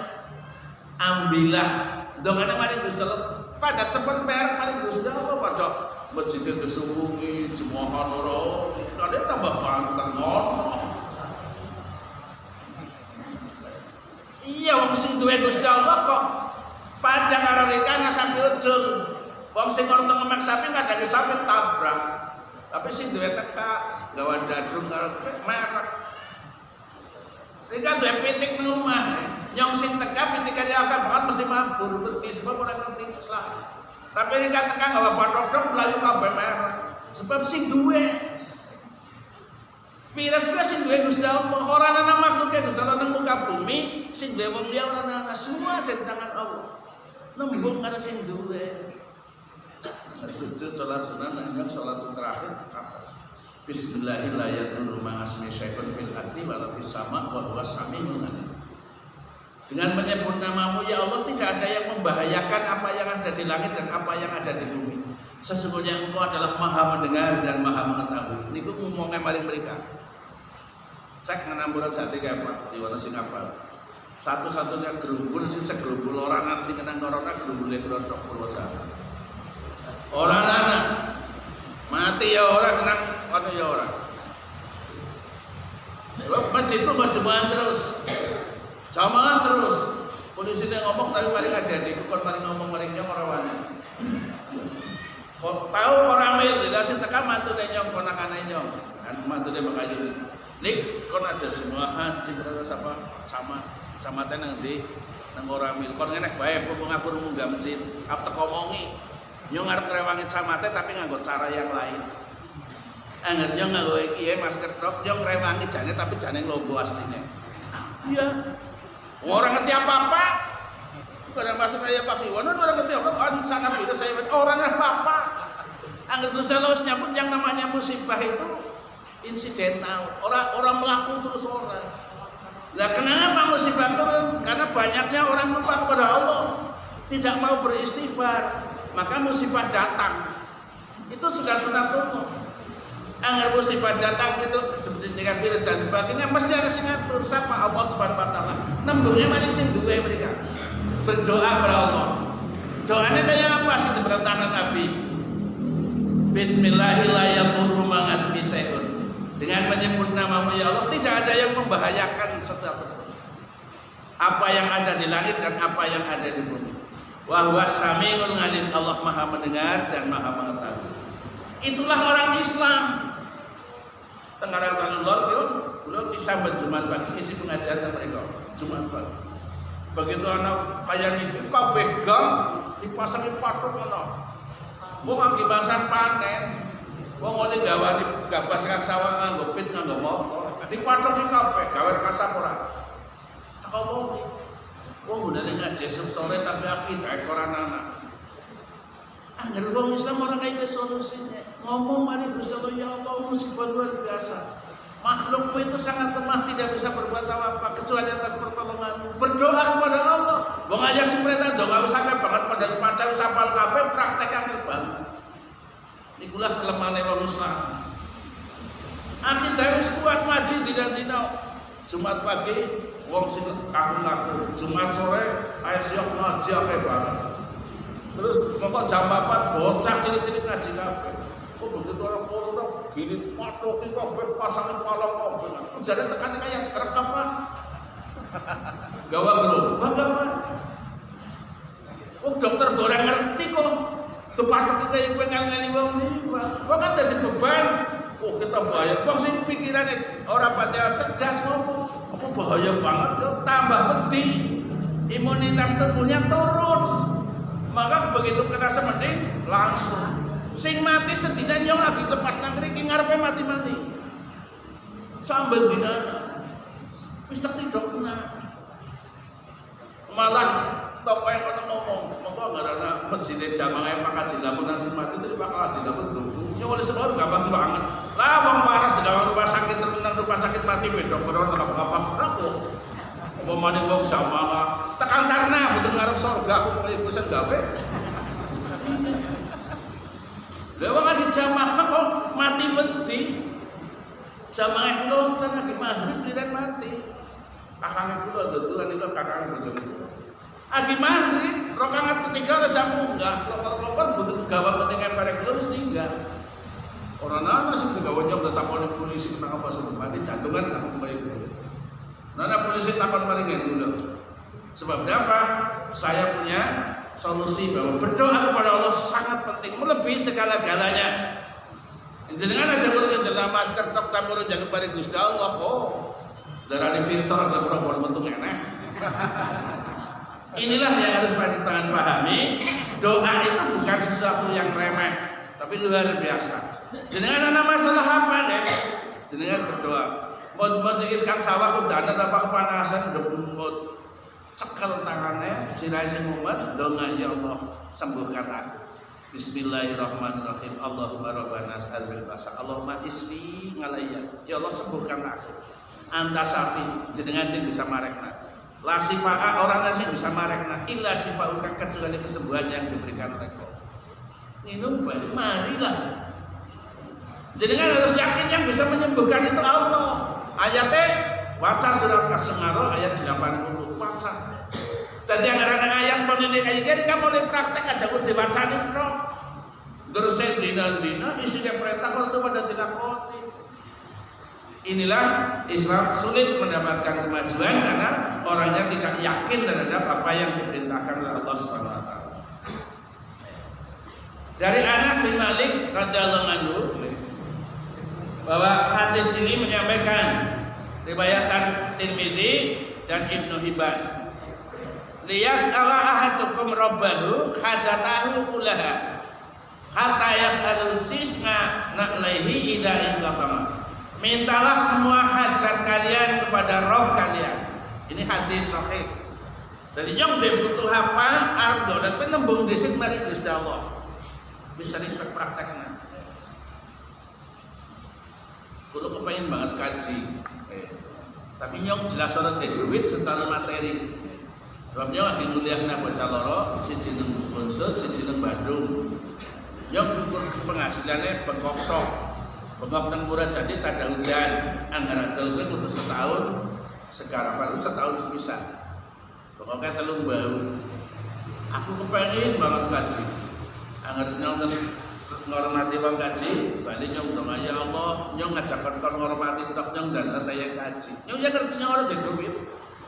Ambillah dongane mari Gusti Allah pada cepet merek mari Gusti Allah pada masjid kesuwungi jemaah ora kale tambah banter ngono. Iya wong sing duwe Gusti Allah kok pada karo rekana sampe ujul. Wong sing ora ngemek sapi kadang sapi tabrak. Tapi sing duwe teka gawa dadung karo merek. Rika duwe pitik nang omah. Yang sing teka pitikane akeh banget mesti mabur beti sebab ora ngerti Islam. Tapi rika teka gawa bathok mlayu kabeh merek. Sebab sing duwe virus sing duwe Gusti Allah, ora ana makhluk Gusti Allah nang muka bumi, sing duwe wong liya ora ana, semua ada di tangan Allah. Nembung ada sing duwe. Sujud salat sunat nang salat terakhir. Bismillahirrahmanirrahim. Ma'asmi syai'un fil ardi wa fis sama' wa huwas samiul alim. Dengan menyebut namamu ya Allah tidak ada yang membahayakan apa yang ada di langit dan apa yang ada di bumi. Sesungguhnya Engkau adalah Maha mendengar dan Maha mengetahui. Niku ngomongnya maring mereka. Cek ngenamburan jati kayak Pak di mana sing apa? Satu-satunya gerumbul sing segerumbul orang nanti sing kenang corona gerumbulnya gerontok Purworejo. Orang anak mati ya orang kenang kono ya orang. Masjid itu berjemaah terus. Jamaah terus. Polisi dia ngomong tapi paling ada di bukan paling ngomong paling nyong orang mana. Kok tahu orang mil tidak sih tekan mantu dia nyong ponakan nyong. Kan mantu dia bakayu. Nik kon aja jemaah sing berada sama kecamatan nang ndi nang ora mil. Kon enek bae pupung aku munggah masjid. Apa komongi. Nyong arep ngrewangi camate tapi nganggo cara yang lain. Angger nyong nganggo iki masker drop nyong ngrewangi jane tapi jane logo asline. Iya. Orang ngerti apa-apa. Bukan masuk kayak Pak Siwono orang ngerti apa-apa. Sana itu saya orang apa-apa. Angger Gusti Allah nyambut yang namanya musibah itu insidental. Orang melaku terus orang. Nah kenapa musibah turun? Karena banyaknya orang lupa kepada Allah, tidak mau beristighfar, maka musibah datang. Itu sudah sunatullah. Angger musibah datang itu seperti dengan virus dan sebagainya mesti ada sing ngatur siapa Allah Subhanahu wa taala. Nembungnya maring sing duwe mereka. berdoa kepada Allah. Doanya kayak apa sih perintahnya Nabi? Bismillahirrahmanirrahim. Dengan menyebut namamu ya Allah, tidak ada yang membahayakan sesuatu. Apa yang ada di langit dan apa yang ada di bumi. Wa huwa samiul alim. Allah Maha mendengar dan Maha mengetahui. Itulah orang Islam. Tengarang Tanulor itu belum bisa berjumat pagi isi pengajaran mereka Jumat pagi. Begitu anak kayak ini, kau pegang dipasangi patung mana? Wong lagi bahasan panen, wong oleh gawa di gabas kang sawah nganggo pit nganggo motor, dipatung ki kabeh gawe kasar ora. Tak omong. Wong budale ngaji sore tapi akidah ora anak. Angger wong Islam ora kaya solusinya. Ngomong mari bersama ya Allah, musibah luar biasa. Makhlukmu itu sangat lemah, tidak bisa berbuat apa-apa kecuali atas pertolonganmu. Berdoa kepada Allah. Wong ayat seperti doa harus sampai banget pada semacam sapal kabeh praktek angel banget. Ikulah kelemahan wong Islam. Akidah wis kuat ngaji dina-dina. Jumat pagi wong sing ngaku, Jumat sore ayo siap ngaji akeh banget. Terus mongko jam 4 bocah cilik-cilik ngaji kabeh. Kok begitu orang corona gini patoki kabeh pasangin palong kabeh. Jadi tekan kayak kerekam Pak. Gawa bro, bangga Pak. Wong dokter goreng ngerti kok. Depatoki kaya kowe ngali-ngali wong iki, Pak. Kok kan dadi beban. Oh kita bahaya. Wong sing pikirane ora pada cerdas ngomong. Apa bahaya banget yo tambah wedi. Imunitas tubuhnya turun. Maka begitu kena semending langsung sing mati sedina nyong lagi lepas nang mriki ngarepe mati-mati sambil dina wis tak tidak kena malah tokoe kono ngomong monggo ngarana masjid jamaah pangkat jilamun nang sing mati terima kasih jilamun tuku yo oleh sebab gampang banget lah wong waras segala rumah sakit termenang rumah sakit mati be dokter ora apa-apa kok umpamane wong jamaah tekan karena betul ngarep surga aku mulai bosan gawe. Lewat lagi jamaah kok mati wedi. Jamaah nonton lagi maghrib liran mati. Kakang kula dudukan niku kakang bojoku. Lagi maghrib rakaat ketiga wis munggah, lopor-lopor butuh gawat penting bareng kula wis tinggal. Ora ana sing gawe nyok tetap polisi nang apa sebab mati jantungan aku bae. Nana polisi takon mari dulu. Sebab apa? Saya punya solusi bahwa berdoa kepada Allah sangat penting, melebihi segala-galanya. Jenengan aja kudu njenengan masker tok tapi kudu jangan bare Gusti Allah. Oh, darane virus ora problem bentuk enak. Inilah yang harus panjenengan pahami. Doa itu bukan sesuatu yang remeh, tapi luar biasa. Jenengan ana masalah apa deh? Jenengan berdoa. Mau sikiskan sawah udah ada apa kepanasan udah cekel tangannya sirai sing umat donga ya Allah sembuhkan aku. Bismillahirrahmanirrahim. Allahumma rabbana as'alul basa Allahumma isfi ngalayya ya Allah sembuhkan aku. Anta syafi jenengan sing bisa marekna la sifaa orang sing bisa marekna illa sifauka kecuali kesembuhan yang diberikan oleh Kau. Minum balik marilah jenengan harus yakin yang bisa menyembuhkan itu Allah. Ayatnya waca surat As-Sengaro ayat 80 waca. Tadi yang ada ayat ini kayak gini kamu boleh praktek aja udah diwacanin kok. Gersen dina-dina isinya perintah kalau itu pada dilakoni. Inilah Islam sulit mendapatkan kemajuan karena orangnya tidak yakin terhadap apa yang diperintahkan oleh Allah Subhanahu wa taala. Dari Anas bin Malik radhiyallahu anhu bahwa hadis ini menyampaikan riwayatan Tirmidzi dan Ibnu Hibban. Liyas'ala ahadukum rabbahu hajatahu kullaha hatta yas'alu sisna na'laihi idza inqatama. Mintalah semua hajat kalian kepada Rabb kalian. Ini hadis sahih. Jadi yang butuh apa? Ardo dan penembung disit mari Gusti Allah. Bisa dipraktekkan. Kulo kepengen banget kaji, tapi nyong jelas orang duit secara materi. Sebab nyong lagi nguliah nang bocah loro, siji nang Bonsut, siji nang Bandung. Nyong ukur penghasilannya bengkok tok, bengkok nang Purwojati tada hujan, anggaran telungnya kudu setahun, sekarang baru setahun sepisah. Bengkoknya telung bau, Aku kepengen banget kaji. Angger nyong terus ngormati wong kaji, bali nyong ndonga ya Allah, nyong ngajakon kon ngormati tok nyong dan ataya kaji. Nyong ya ngerti nyong ora duit.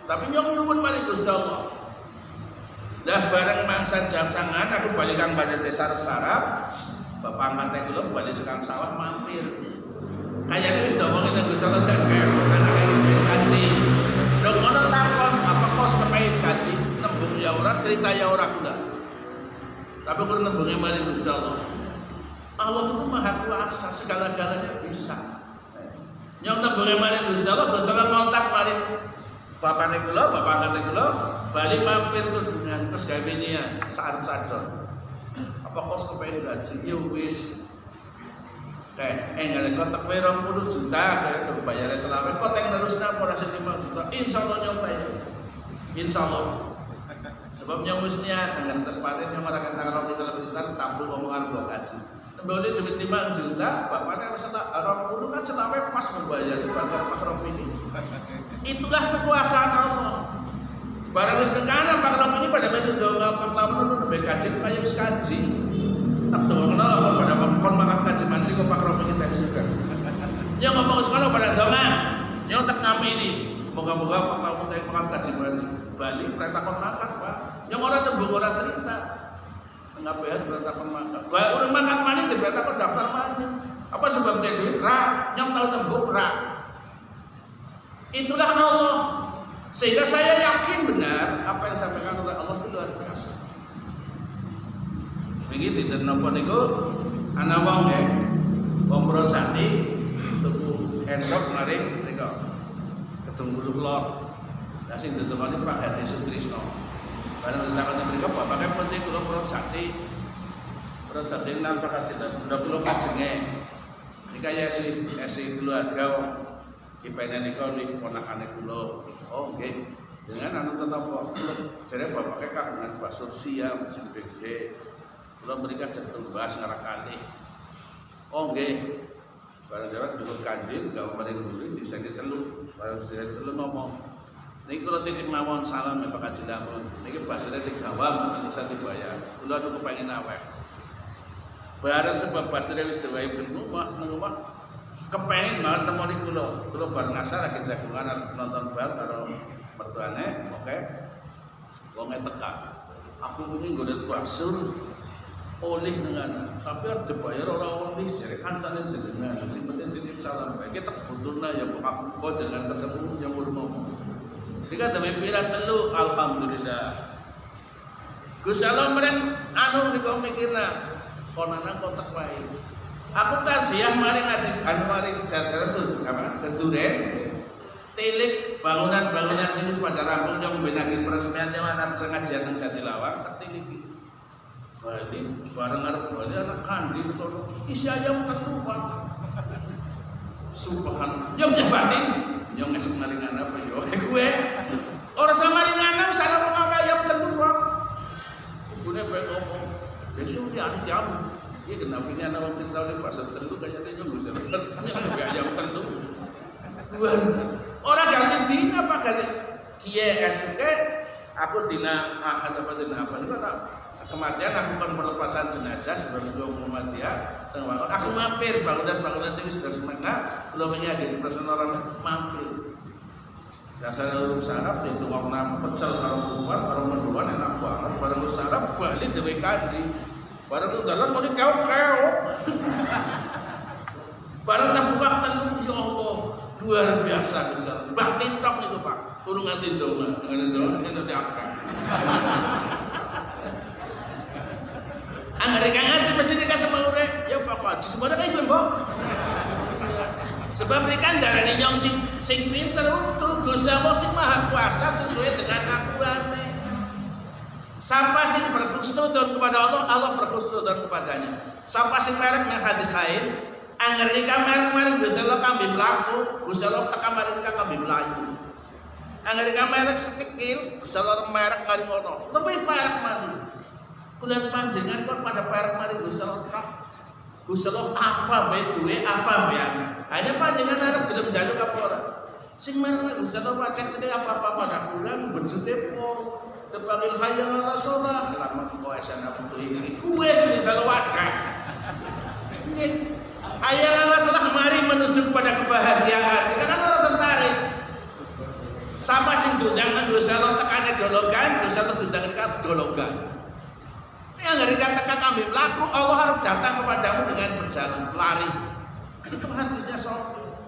Tapi nyong nyuwun mari Gusti Allah. Lah bareng mangsa jam 9 aku bali kang badhe sarap-sarap. Bapak angkate kula bali sekang sawah mampir. Kayane wis domongin nang Gusti Allah dan kaya anake kaji. Dong ngono takon apa kos kepengin kaji, nembung ya ora, cerita ya ora kula. Tapi kur nembunge mari Gusti Allah. Allah itu maha kuasa, segala-galanya bisa. Nyong nembunge mari Gusti Allah ngontak mari bapane kula, bapak angkate kula, bali mampir tudungan terus gawe niat sarep-sadon. Apa kos kepengin gaji? Ya wis. Kayak enggak kontak 20 juta kayak bayar selama kok yang terusnya ora 5 juta. Insyaallah nyong bayar. Insyaallah. Sebab nyong wis niat dengan tes panen yang ora kena karo kita tampung omongan gua kaji. Nembone duit 5 juta, bapaknya wis 20 kan selama pas membayar bakar makrom ini. Itulah kekuasaan Allah. Barang wis tekan makrom ini pada baju donga paklamun nembe kaji kaya wis kaji. Tak tahu kenal apa pada kon makan kaji mandi kok Pak Romi kita suka. Yang ngomong sekolah pada dongan, yang tak kami ini. Moga-moga Pak Romi kita makan kaji mandi. Bali perintah kon makan Pak. Yang orang tembung orang cerita. Ngapain perintah kon makan? Orang makan mandi di perintah kon daftar mandi. Apa sebab dia duit? Rak, yang tahu tembung rak. Itulah Allah. Sehingga saya yakin benar apa yang disampaikan oleh Allah itu luar biasa. Begitu dan nopo niku ana wong wong Brojati tuku endok mari niku Kedung Buluh Lor. Lah sing ditemoni Pak Hadi Sutrisno. Bareng ditakoni mriku bapake penting kula Brojati. Brojati nang Pak Haji ndak kula kajenge. Nika ya si keluarga wong kipene niku li ponakane kula. Oh nggih. Dengan anu tenapa kula jare bapake kagungan bakso siam sing gede. Kula mriki jeneng bahas ngarakane. Oh nggih. Barang jawab cukup kanjeng gawe maring guru disenge telu. Barang saya telu ngomong. Niki kula titip mawon salam ya Pak Haji Lamun. Niki basane digawam mboten bisa dibayar. Kula niku kepengin awet. Barang sebab basane wis diwae telu Mas nang omah. Kepengin banget nemoni kula. Kula bareng asar lagi jagungan nonton bal karo mertuane, oke. Wonge tekan. Aku wingi golek bakso oleh dengan tapi harus dibayar orang oleh jadi kancane jenengan sing penting titip salam bae kita butuhna ya kok jangan ketemu yang urung ngomong dika demi pira telu alhamdulillah Gusti Allah meren anu niku mikirna konana kontak wae aku tasiyah mari ngaji anu mari jajaran tuh apa keduren tilik bangunan-bangunan sing wis pada rampung yang benake peresmian yang anak ngajian nang Jatilawang tak tiliki Bali, bareng arep Bali anak kandi itu isi ayam telu Pak. Subhan. Yo sebatin, yo ngesek maringan apa yo. Kowe ora samaringan salah ngomong ayam telu Pak. Ibune bae ngomong. Besok dia ayam. Iki kenapa ini ana wong cerita ning pasar telu kayane yo Gus. Tapi ayam telu. Ora ganti dina Pak ganti. Kiye esuk aku dina ahad apa dina apa niku kematian aku kan pelepasan jenazah sebelum Muhammadiyah aku mampir bangunan sini sudah semangat belum menjadi persen orang mampir dasar urung sarap itu warna pecel karo kuat karo menduan enak banget bareng sarap balik dewe kandi bareng itu dalan mau dikeok-keok bareng tak buka telu ya Allah luar biasa besar batin tok niku Pak urung nganti ndonga dengan diakan anggar kang ngaji mesti dikasih semure ya Pak Haji sebenarnya kayak mbok sebab mereka darane nyong sing pinter untuk Gusti Allah sing maha kuasa sesuai dengan aturannya siapa sing berhusnudon kepada Allah Allah berhusnudon kepadanya siapa sing merek nang hadis lain anggar nika merek Gusti Allah kambi mlaku Gusti Allah tekan merek kambi mlayu anggar nika merek sekil Gusti Allah merek mari ngono luwih parek mari kuliah panjenengan kok pada parek mari Gusti Allah Gusti Allah apa bae duwe apa bae hanya panjenengan arep gelem njaluk apa ora sing merek Gusti Allah pakai gede apa-apa pada pulang berjutepo Kepanggil hayya ala sholah, lamun kok asana butuh ini kuwe sing selalu wadah. Hayya ala sholah mari menuju kepada kebahagiaan. Kita kan orang tertarik. Sama sing dundang nang Gusti Allah tekane dologan, Gusti Allah dundang dekat dologan. Yang dari kata-kata ambil laku, Allah harus datang kepadamu dengan berjalan lari. Itu hadisnya sahih.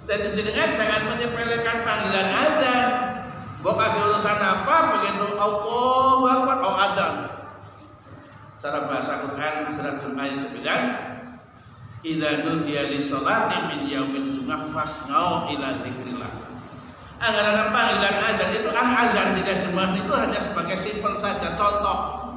Dan jenengan jangan menyepelekan panggilan adzan. Mbok kage urusan apa begitu Allahu Akbar au adzan. Cara bahasa Quran surat ayat 9. Idza nudiya lis-sholati min yaumil jumu'ah fasnau ila dzikrillah. Anggaran panggilan adzan itu azan tiga jemaah itu hanya sebagai simpel saja contoh.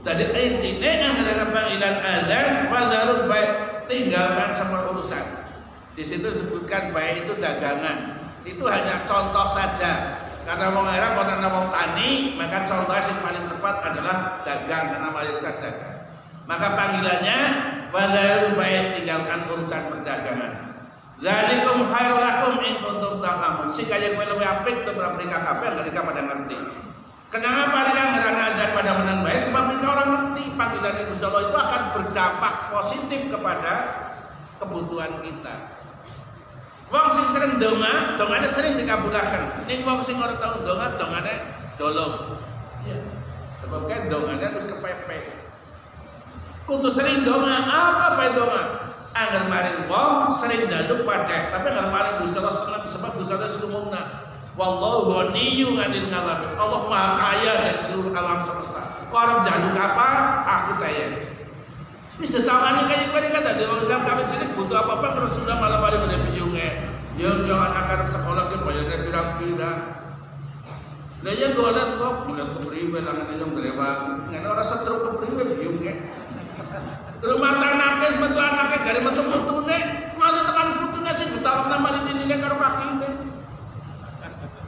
Jadi intinya anggaran panggilan adzan fadzarul baik, tinggalkan semua urusan. Di situ sebutkan baik itu dagangan. Itu hanya contoh saja. Karena wong Arab karena wong tani, maka contoh yang paling tepat adalah dagang karena mayoritas dagang. Maka panggilannya fadzarul baik, tinggalkan urusan perdagangan. Zalikum khairul lakum in kuntum ta'lamun. Sing kaya kowe luwih apik to mereka kabeh mereka pada ngerti. Kenapa mereka ngerana adzan pada menang baik? Sebab mereka orang ngerti panggilan Gusti Allah itu akan berdampak positif kepada kebutuhan kita. Wong sing sering donga, dongane sering dikabulkan. Ning wong sing ora tau donga, dongane dolong. Ya. Sebab kan dongane terus kepepet. Kudu sering donga, apa bae donga? Angger maring wong sering jaluk padeh, tapi angger maring Gusti Allah seneng sebab Gusti Allah sumumna. Wallahu ghaniyyun 'anil 'alamin. Allah Maha Kaya dari seluruh alam semesta. Kok arep jaluk apa? Aku tayang. Wis ditawani kaya kowe kata wong Islam kawit cilik butuh apa-apa terus sudah malah maring ngene piyunge. Yo anak arep sekolah ke bayarne pirang-pirang. Lah ya dolan kok mulai kepriwe langan yo grewang. Ngene ora setruk kepriwe piyunge. Rumah tanakes metu anake gare metu putune, mati tekan putune sing ditawakna mari nine karo pakine.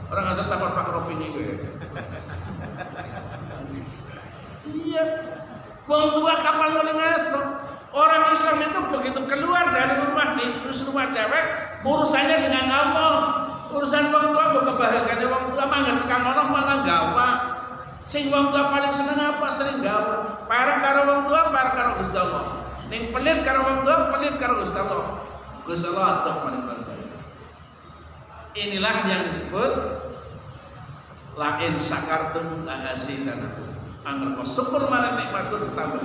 Ora ngaten takon Pak Ropini kowe. Iya. Wong tua kapan oleh ngesro? Orang Islam itu begitu keluar dari rumah terus rumah dewek, urusannya dengan Allah. Urusan wong tua kebahagiaan wong tua mangger tekan ono malah gawa. Sing wong tua paling seneng apa? Sering gawa. Parek karo wong tua, parek karo Gusti Allah. Ning pelit karo wong tua, pelit karo Gusti Allah. Gusti Allah atuh paling baik. Inilah yang disebut la in syakartum la azidannakum. Angger kok syukur marang nikmatku tambah.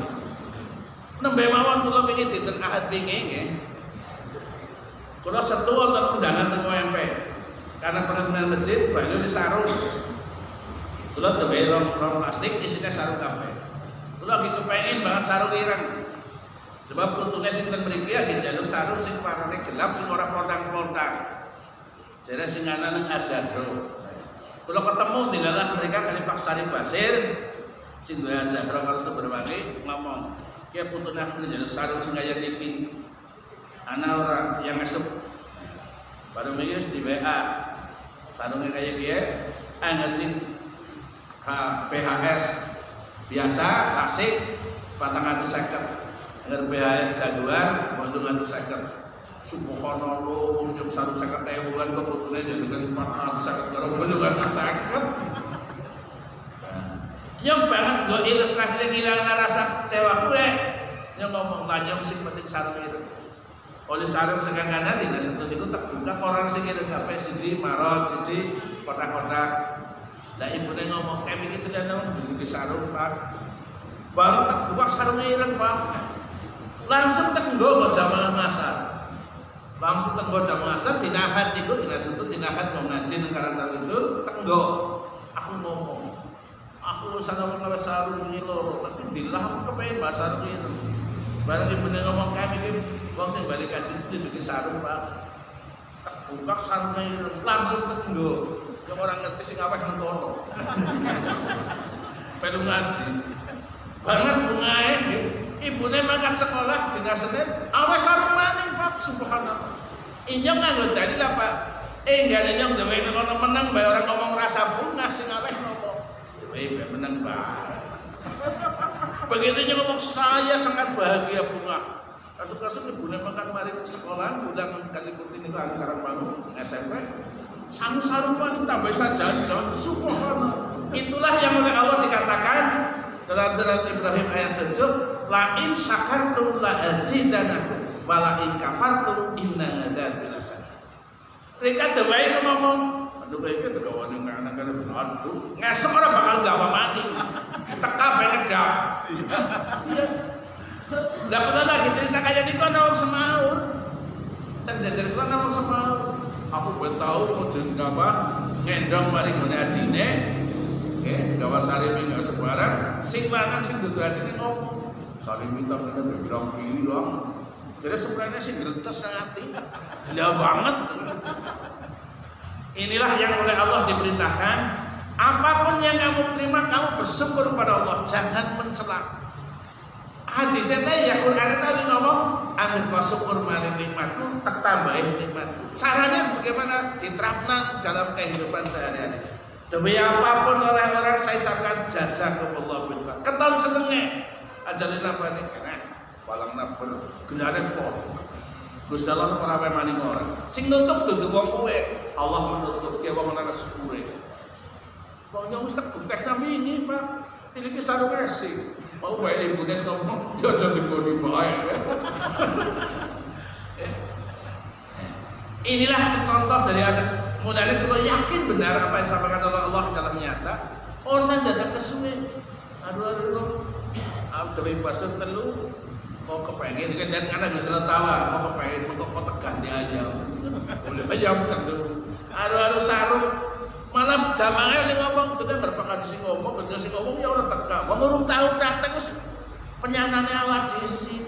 Nembe mawon kula pengin dinten Ahad wingi nggih. Kula setu wonten undangan teng OMP. Karena penampilan masjid banyu disarung. Kula dewe rong plastik isine sarung kabeh. Kula lagi kepengin banget sarung ireng. Sebab putune sing ten mriki lagi njaluk sarung sing warnane gelap sing ora plontang-plontang. Jare sing ana nang Azharo. Kula ketemu dilalah mereka kali Pak Sarif Basir sing duwe Azharo karo Suberwangi ngomong, "Ki putune aku njaluk sarung sing kaya niki." Ana ora yang esuk. Baru iki wis di WA. Sarunge kaya piye? Angger sing PHS biasa klasik 450. Angger PHS jagoan 850. Subhanallah, nyum sarung 50.000 kok putune njaluk 450 karo 850. Yang banget go ilustrasinya ngilang rasa kecewa gue. Yang ngomong lanyong sing penting sarung itu. Oleh sarung sekangana tidak satu niku tak buka orang sing ngene kabeh siji marot, siji kotak-kotak. Lah ibune ngomong kami iki tenan duduke sarung, Pak. Baru tak buka sarungnya ireng, Pak. Langsung tenggo kok jamaah masar. Langsung tenggo jamaah masar dinahat niku tidak sentuh dinahat mau ngaji nang karantan itu tenggo. Aku ngomong, aku sangat kalau sarung ini loro, tapi dilah aku kepengen bahas sarung itu. Barang ibune ngomong kami iki wong sing balik kaji itu duduke sarung, Pak. Tak buka sarungnya ireng, langsung tenggo. Yang orang ngerti sing awake nang kono. Pelu ngaji. Banget bungae nggih. Ibune mangkat sekolah dina Senin, awake sarung maning, Pak. Subhanallah. Inyong nganggo dalil apa? Enggak nyong dewe ngono menang bae orang ngomong rasa bunga sing awake ngomong. Dewe menang bae. Begitu nyong ngomong saya sangat bahagia bunga. Kasus-kasus ibune mangkat mari sekolah ulang kali putih niku angkaran bangun SMP. Sarung maning tambah saja, subhanallah. Itulah yang oleh Allah dikatakan dalam surat Ibrahim ayat 7, la in syakartum la azidanakum wa la in kafartum inna adzabi lasyadid. Mereka dewai itu ngomong, aduh kayak gitu kawan yang anak-anak aduh ngesok orang bakal gawa mani teka benedap. Iya. Nggak pernah lagi cerita kayak gitu ana wong semaur. Dan jajar itu ana wong semaur. Aku buat tahu mau jenggapa ngendong mari ngene adine. Nggih, gawa sarimi gawa sebarang, sing lanang sing dudu adine ngomong. Sarimi ta kene bilang. Jadi sebenarnya sih geletes hati. Gila banget. Inilah yang oleh Allah diperintahkan, apapun yang kamu terima kamu bersyukur pada Allah, jangan mencela. Hadis ya Quran tadi ngomong, angger kau syukur marang nikmatku, tak tambahin nikmatku. Caranya sebagaimana diterapkan dalam kehidupan sehari-hari. Demi apapun orang-orang saya ucapkan jazakumullah bil khair. Keton senenge ajalin apa nih? Walang nabur gelane pol. Gusti Allah ora maning orang. Sing nutup dudu wong kowe. Allah menutup ke wong ana sepure. Wong yo mesti tekna wingi, Pak. Tiliki sarung resi. Mau bae ibune ngomong, yo aja digoni bae. Inilah contoh dari anak modalnya kalau yakin benar apa yang disampaikan oleh Allah dalam nyata. Orang datang ke sungai. Aduh, aku terlibat telu. Kau kepengen dengan dan karena nggak salah tawa, kau kepengen untuk kau tekan dia aja, boleh aja terus. Aduh sarung, malam jamaah yang ngomong, tuh dia berpakat si ngomong, kerja si ngomong ya orang tekan. Menurut tahu praktek penyanane awak disi.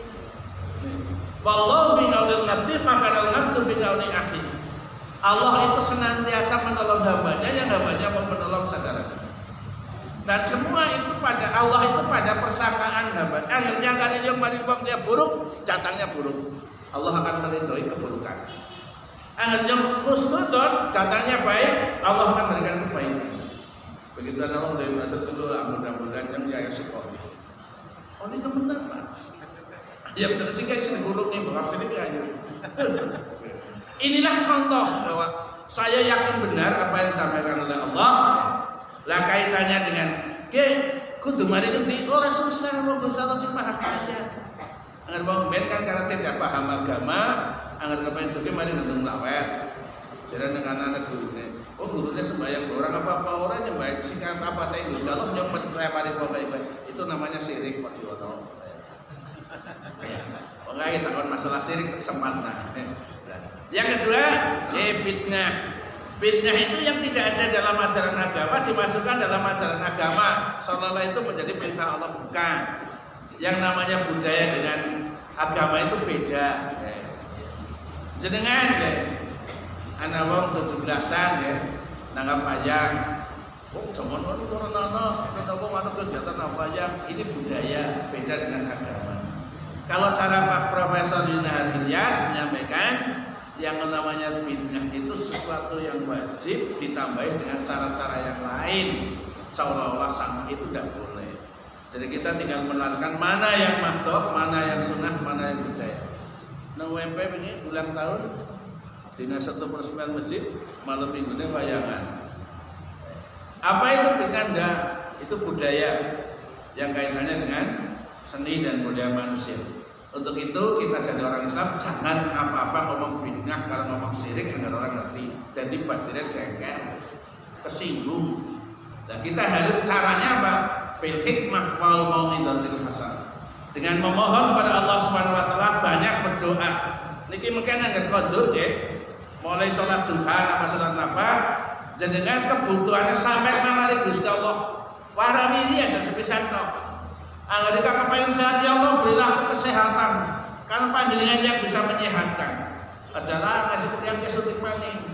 Wallahu fi qaulil ngabdi maka al-ngabdu fi qauli ahli. Allah itu senantiasa menolong hambanya yang hambanya mau menolong saudaranya. Dan semua itu pada Allah itu pada persangkaan hamba. Akhirnya kali yang mari wong dia buruk, datangnya buruk. Allah akan meridhoi keburukan. Akhirnya husnudon, datangnya baik, Allah akan memberikan kebaikan. Begitu ada orang dari masa dulu, mudah-mudahan yang ya sekolah. Oh ini benar Pak. Yang tersingkir sini buruk nih, berarti ini aja. Inilah contoh bahwa saya yakin benar apa yang disampaikan oleh Allah. Lah kaitannya dengan kudu mari ngendi ora susah wong Gusti Allah sing Maha Kaya. Angger wong ben kan karena tidak paham agama, angger kepen suke mari ngendung lawet. Jare nang anak gurune. Oh gurunya sembahyang orang apa orang nyembah sing apa ta Gusti Allah yang percaya mari baik-baik. Itu namanya syirik Pak Yono. Wong ae takon masalah syirik kesempatan. Yang kedua, fitnah. Fitnah itu yang tidak ada dalam ajaran agama dimasukkan dalam ajaran agama. Seolah-olah itu menjadi perintah Allah, bukan. Yang namanya budaya dengan agama itu beda. Jenengan anak wong 17-an nanggap payang. Oh, zaman orang wong anu kegiatan payang, ini budaya beda dengan agama. Kalau cara Pak Profesor Yunahar Ilyas menyampaikan yang namanya bid'ah itu sesuatu yang wajib ditambahin dengan cara-cara yang lain, seolah-olah sama itu tidak boleh. Jadi kita tinggal menerangkan mana yang mahdoh, mana yang sunnah, mana yang budaya. Nah UMP ini ulang tahun dinas satu peresmian masjid malam minggunya wayangan. Apa itu bid'ah? Itu budaya yang kaitannya dengan seni dan budaya manusia. Untuk itu kita jadi orang Islam jangan apa-apa ngomong bid'ah, kalau ngomong syirik agar orang ngerti. Jadi batinnya jengkel, kesinggung. Nah kita harus caranya apa? Bil hikmah wal mau'izatil hasanah. Dengan memohon kepada Allah Subhanahu wa taala, banyak berdoa. Niki mungkin anggar kondur nggih. Mulai salat duha apa salat apa, jenengan kebutuhannya sampai mari Gusti Allah. Waramili aja sepisan tok. Agar kita kepengen sehat ya Allah berilah kesehatan. Karena panjenengan yang bisa menyehatkan. Ajalah ngasih yang suntik maning.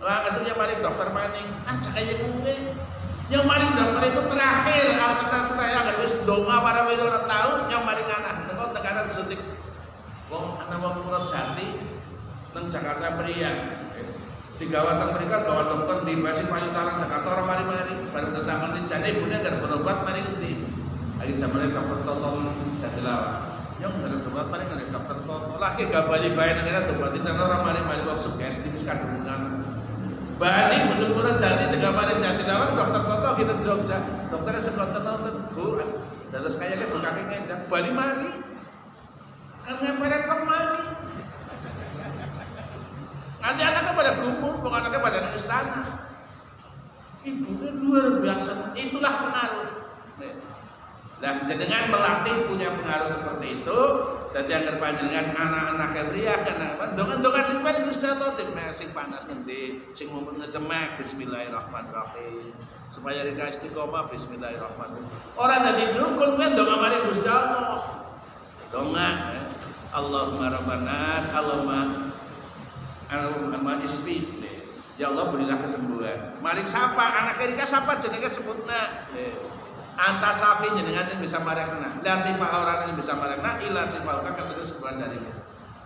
Lah ngasih maring dokter maning. Aja kayak gue. Yang maring dokter itu terakhir. Alternatif kayak agar wis donga para wiro ora tahu yang maring anak. Nek tekanan suntik. Wong ana wong Purwot Jati nang Jakarta Priang. Digawa teng mriko gawa dokter di Basi Panyutaran Jakarta ora mari-mari bareng tetangan jane ibune ngar berobat mari ngendi. Ari jamane dokter Tonton Jatilawa. Yang ngar berobat mari ngar dokter Tonton lagi gak bali bae nang obat nang ora mari-mari wong sugesti wis kandungan. Bali betul-betul Jati tiga kemarin Jati lawan dokter Toto kita Jogja dokternya sekonten nonton bu terus kayaknya bukan ngejak Bali mari kan ngeperet kemari nanti anaknya pada gumul bukan anaknya pada istana ibunya luar biasa itulah pengaruh. Nah, jenengan melatih punya pengaruh seperti itu. Jadi agar panjenengan anak-anak Hebrea kan dongan-dongan disebut Gusti Allah sing panas ngendi, sing mumpung ngedemek bismillahirrahmanirrahim. Supaya rika istiqomah bismillahirrahmanirrahim. Ora dadi dukun kuwi donga mari Gusti Allah. Donga Allahumma rabbanas Allahumma isfi. Ya Allah berilah kesembuhan. Mari sapa anak Rika sapa jenenge sebutna. Antasafi jenengan sing bisa marekna. La sifah orang yang bisa marekna ila sifah kan sebuah dari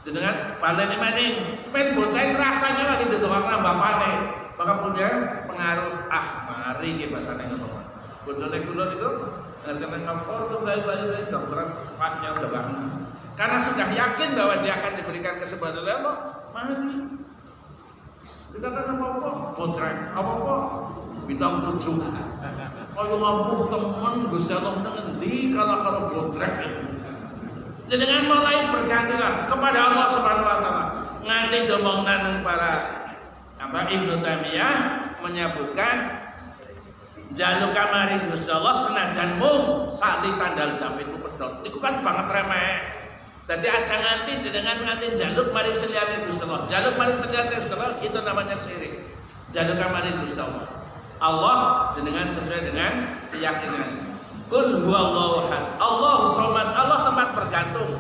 jenengan baleni maning pen bocah rasanya lagi doang nambah panen maka punya pengaruh mari iki basane ngono bocone kula niku karena ngapor tuh bayi-bayi dokteran paknya udah karena sudah yakin bahwa dia akan diberikan kesempatan oleh Allah mari kita kan apa-apa potrek apa-apa bintang 7 kaya mampuh temen Gusti Allah ngendi kala bodrek jenengan mulai bergantilah kepada Allah Subhanahu wa taala nganti domongna para Ibnu Taimiyah menyebutkan jaluk kamari Gusti Allah senajan mung sandi sandal jamitmu pedhot niku kan banget remeh dadi aja nganti jenengan nganti jaluk mari seliyane Gusti Allah jaluk mari seliyane Gusti Allah itu namanya syirik jaluk kamari Gusti Allah dengan sesuai dengan keyakinan. Qul huwallahu ahad. Allahu samad. Allah tempat bergantung.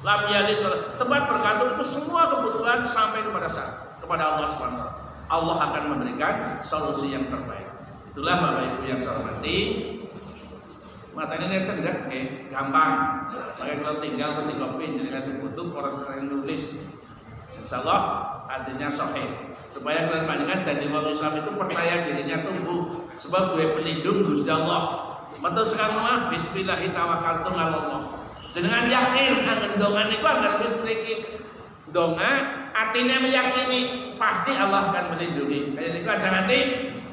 Lam yalid. Tempat bergantung itu semua kebutuhan sampai kepada Allah Subhanahu wa taala. Allah akan memberikan solusi yang terbaik. Itulah Bapak Ibu yang saya hormati. Matanya cendak gampang. Makanya kalau tinggal ketika pin jadi butuh orang sering nulis. Insyaallah artinya sahih. Supaya kalian panjenengan dadi wong Islam itu percaya dirinya tumbuh sebab duwe pelindung Gusti Allah. Metu sekarang mah bismillahi tawakkaltu 'ala Allah. Jenengan yakin angger donga niku angger wis mriki donga atine meyakini pasti Allah akan melindungi. Kaya niku aja nganti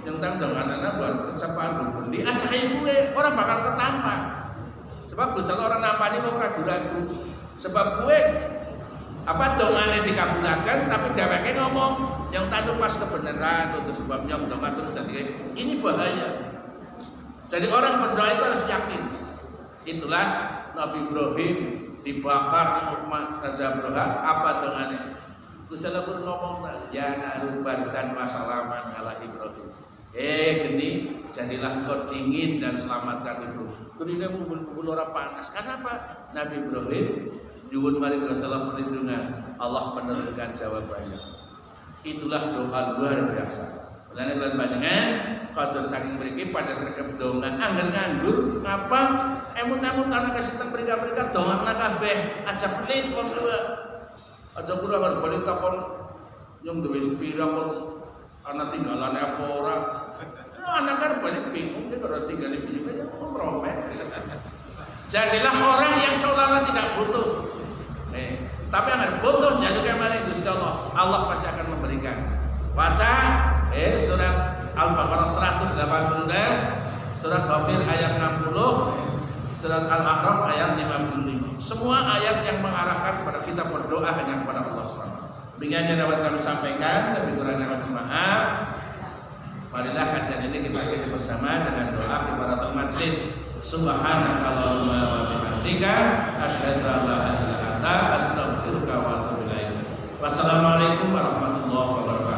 nyentang donganana buat kesempatan bendi aja gue orang bakal ketampak. Sebab Gusti Allah orang nampani mau ragu-ragu. Sebab gue dongane dikabulkan tapi dheweke ngomong yang tadi pas kebenaran itu sebabnya mendoa terus tadi ini bahaya. Jadi orang berdoa itu harus yakin. Itulah Nabi Ibrahim dibakar umat Raja Broha apa dongane. Gusti Allah pun ngomong ya naru bardan wa salaman ala Ibrahim. Geni jadilah engkau dingin dan selamatkan Ibrahim. Dunia bubul ora panas. Karena apa? Nabi Ibrahim nyuwun mari Gusti Allah perlindungan, Allah menurunkan jawabannya. Itulah doa luar biasa. Mulane lan panjenengan qadir saking mriki pada sregep donga angger nganggur ngapa emut-emut ana kesenten mrika-mrika dongana kabeh aja pelit wong tua. Aja kula karo bali takon yang duwe sepira kok ana tinggalane apa ora. Anak kan bali bingung dia kalau tinggal di pinggir ya meromeh. Jadilah orang yang seolah-olah tidak butuh. Tapi yang butuh jaluknya mari Gusti Allah. Allah pasti akan memberikan. Baca surat Al-Baqarah 186, surat Ghafir ayat 60, surat Al-A'raf ayat 55. Semua ayat yang mengarahkan kepada kita berdoa hanya kepada Allah SWT. Demikian yang dapat kami sampaikan, lebih kurangnya kami maaf. Marilah kajian ini kita ikuti bersama dengan doa kifaratul majlis. Subhanakallahumma wa bihamdika asyhadu an la ilaha illa anta astaghfiruka wa atubu ilaik. Wassalamualaikum warahmatullahi wabarakatuh.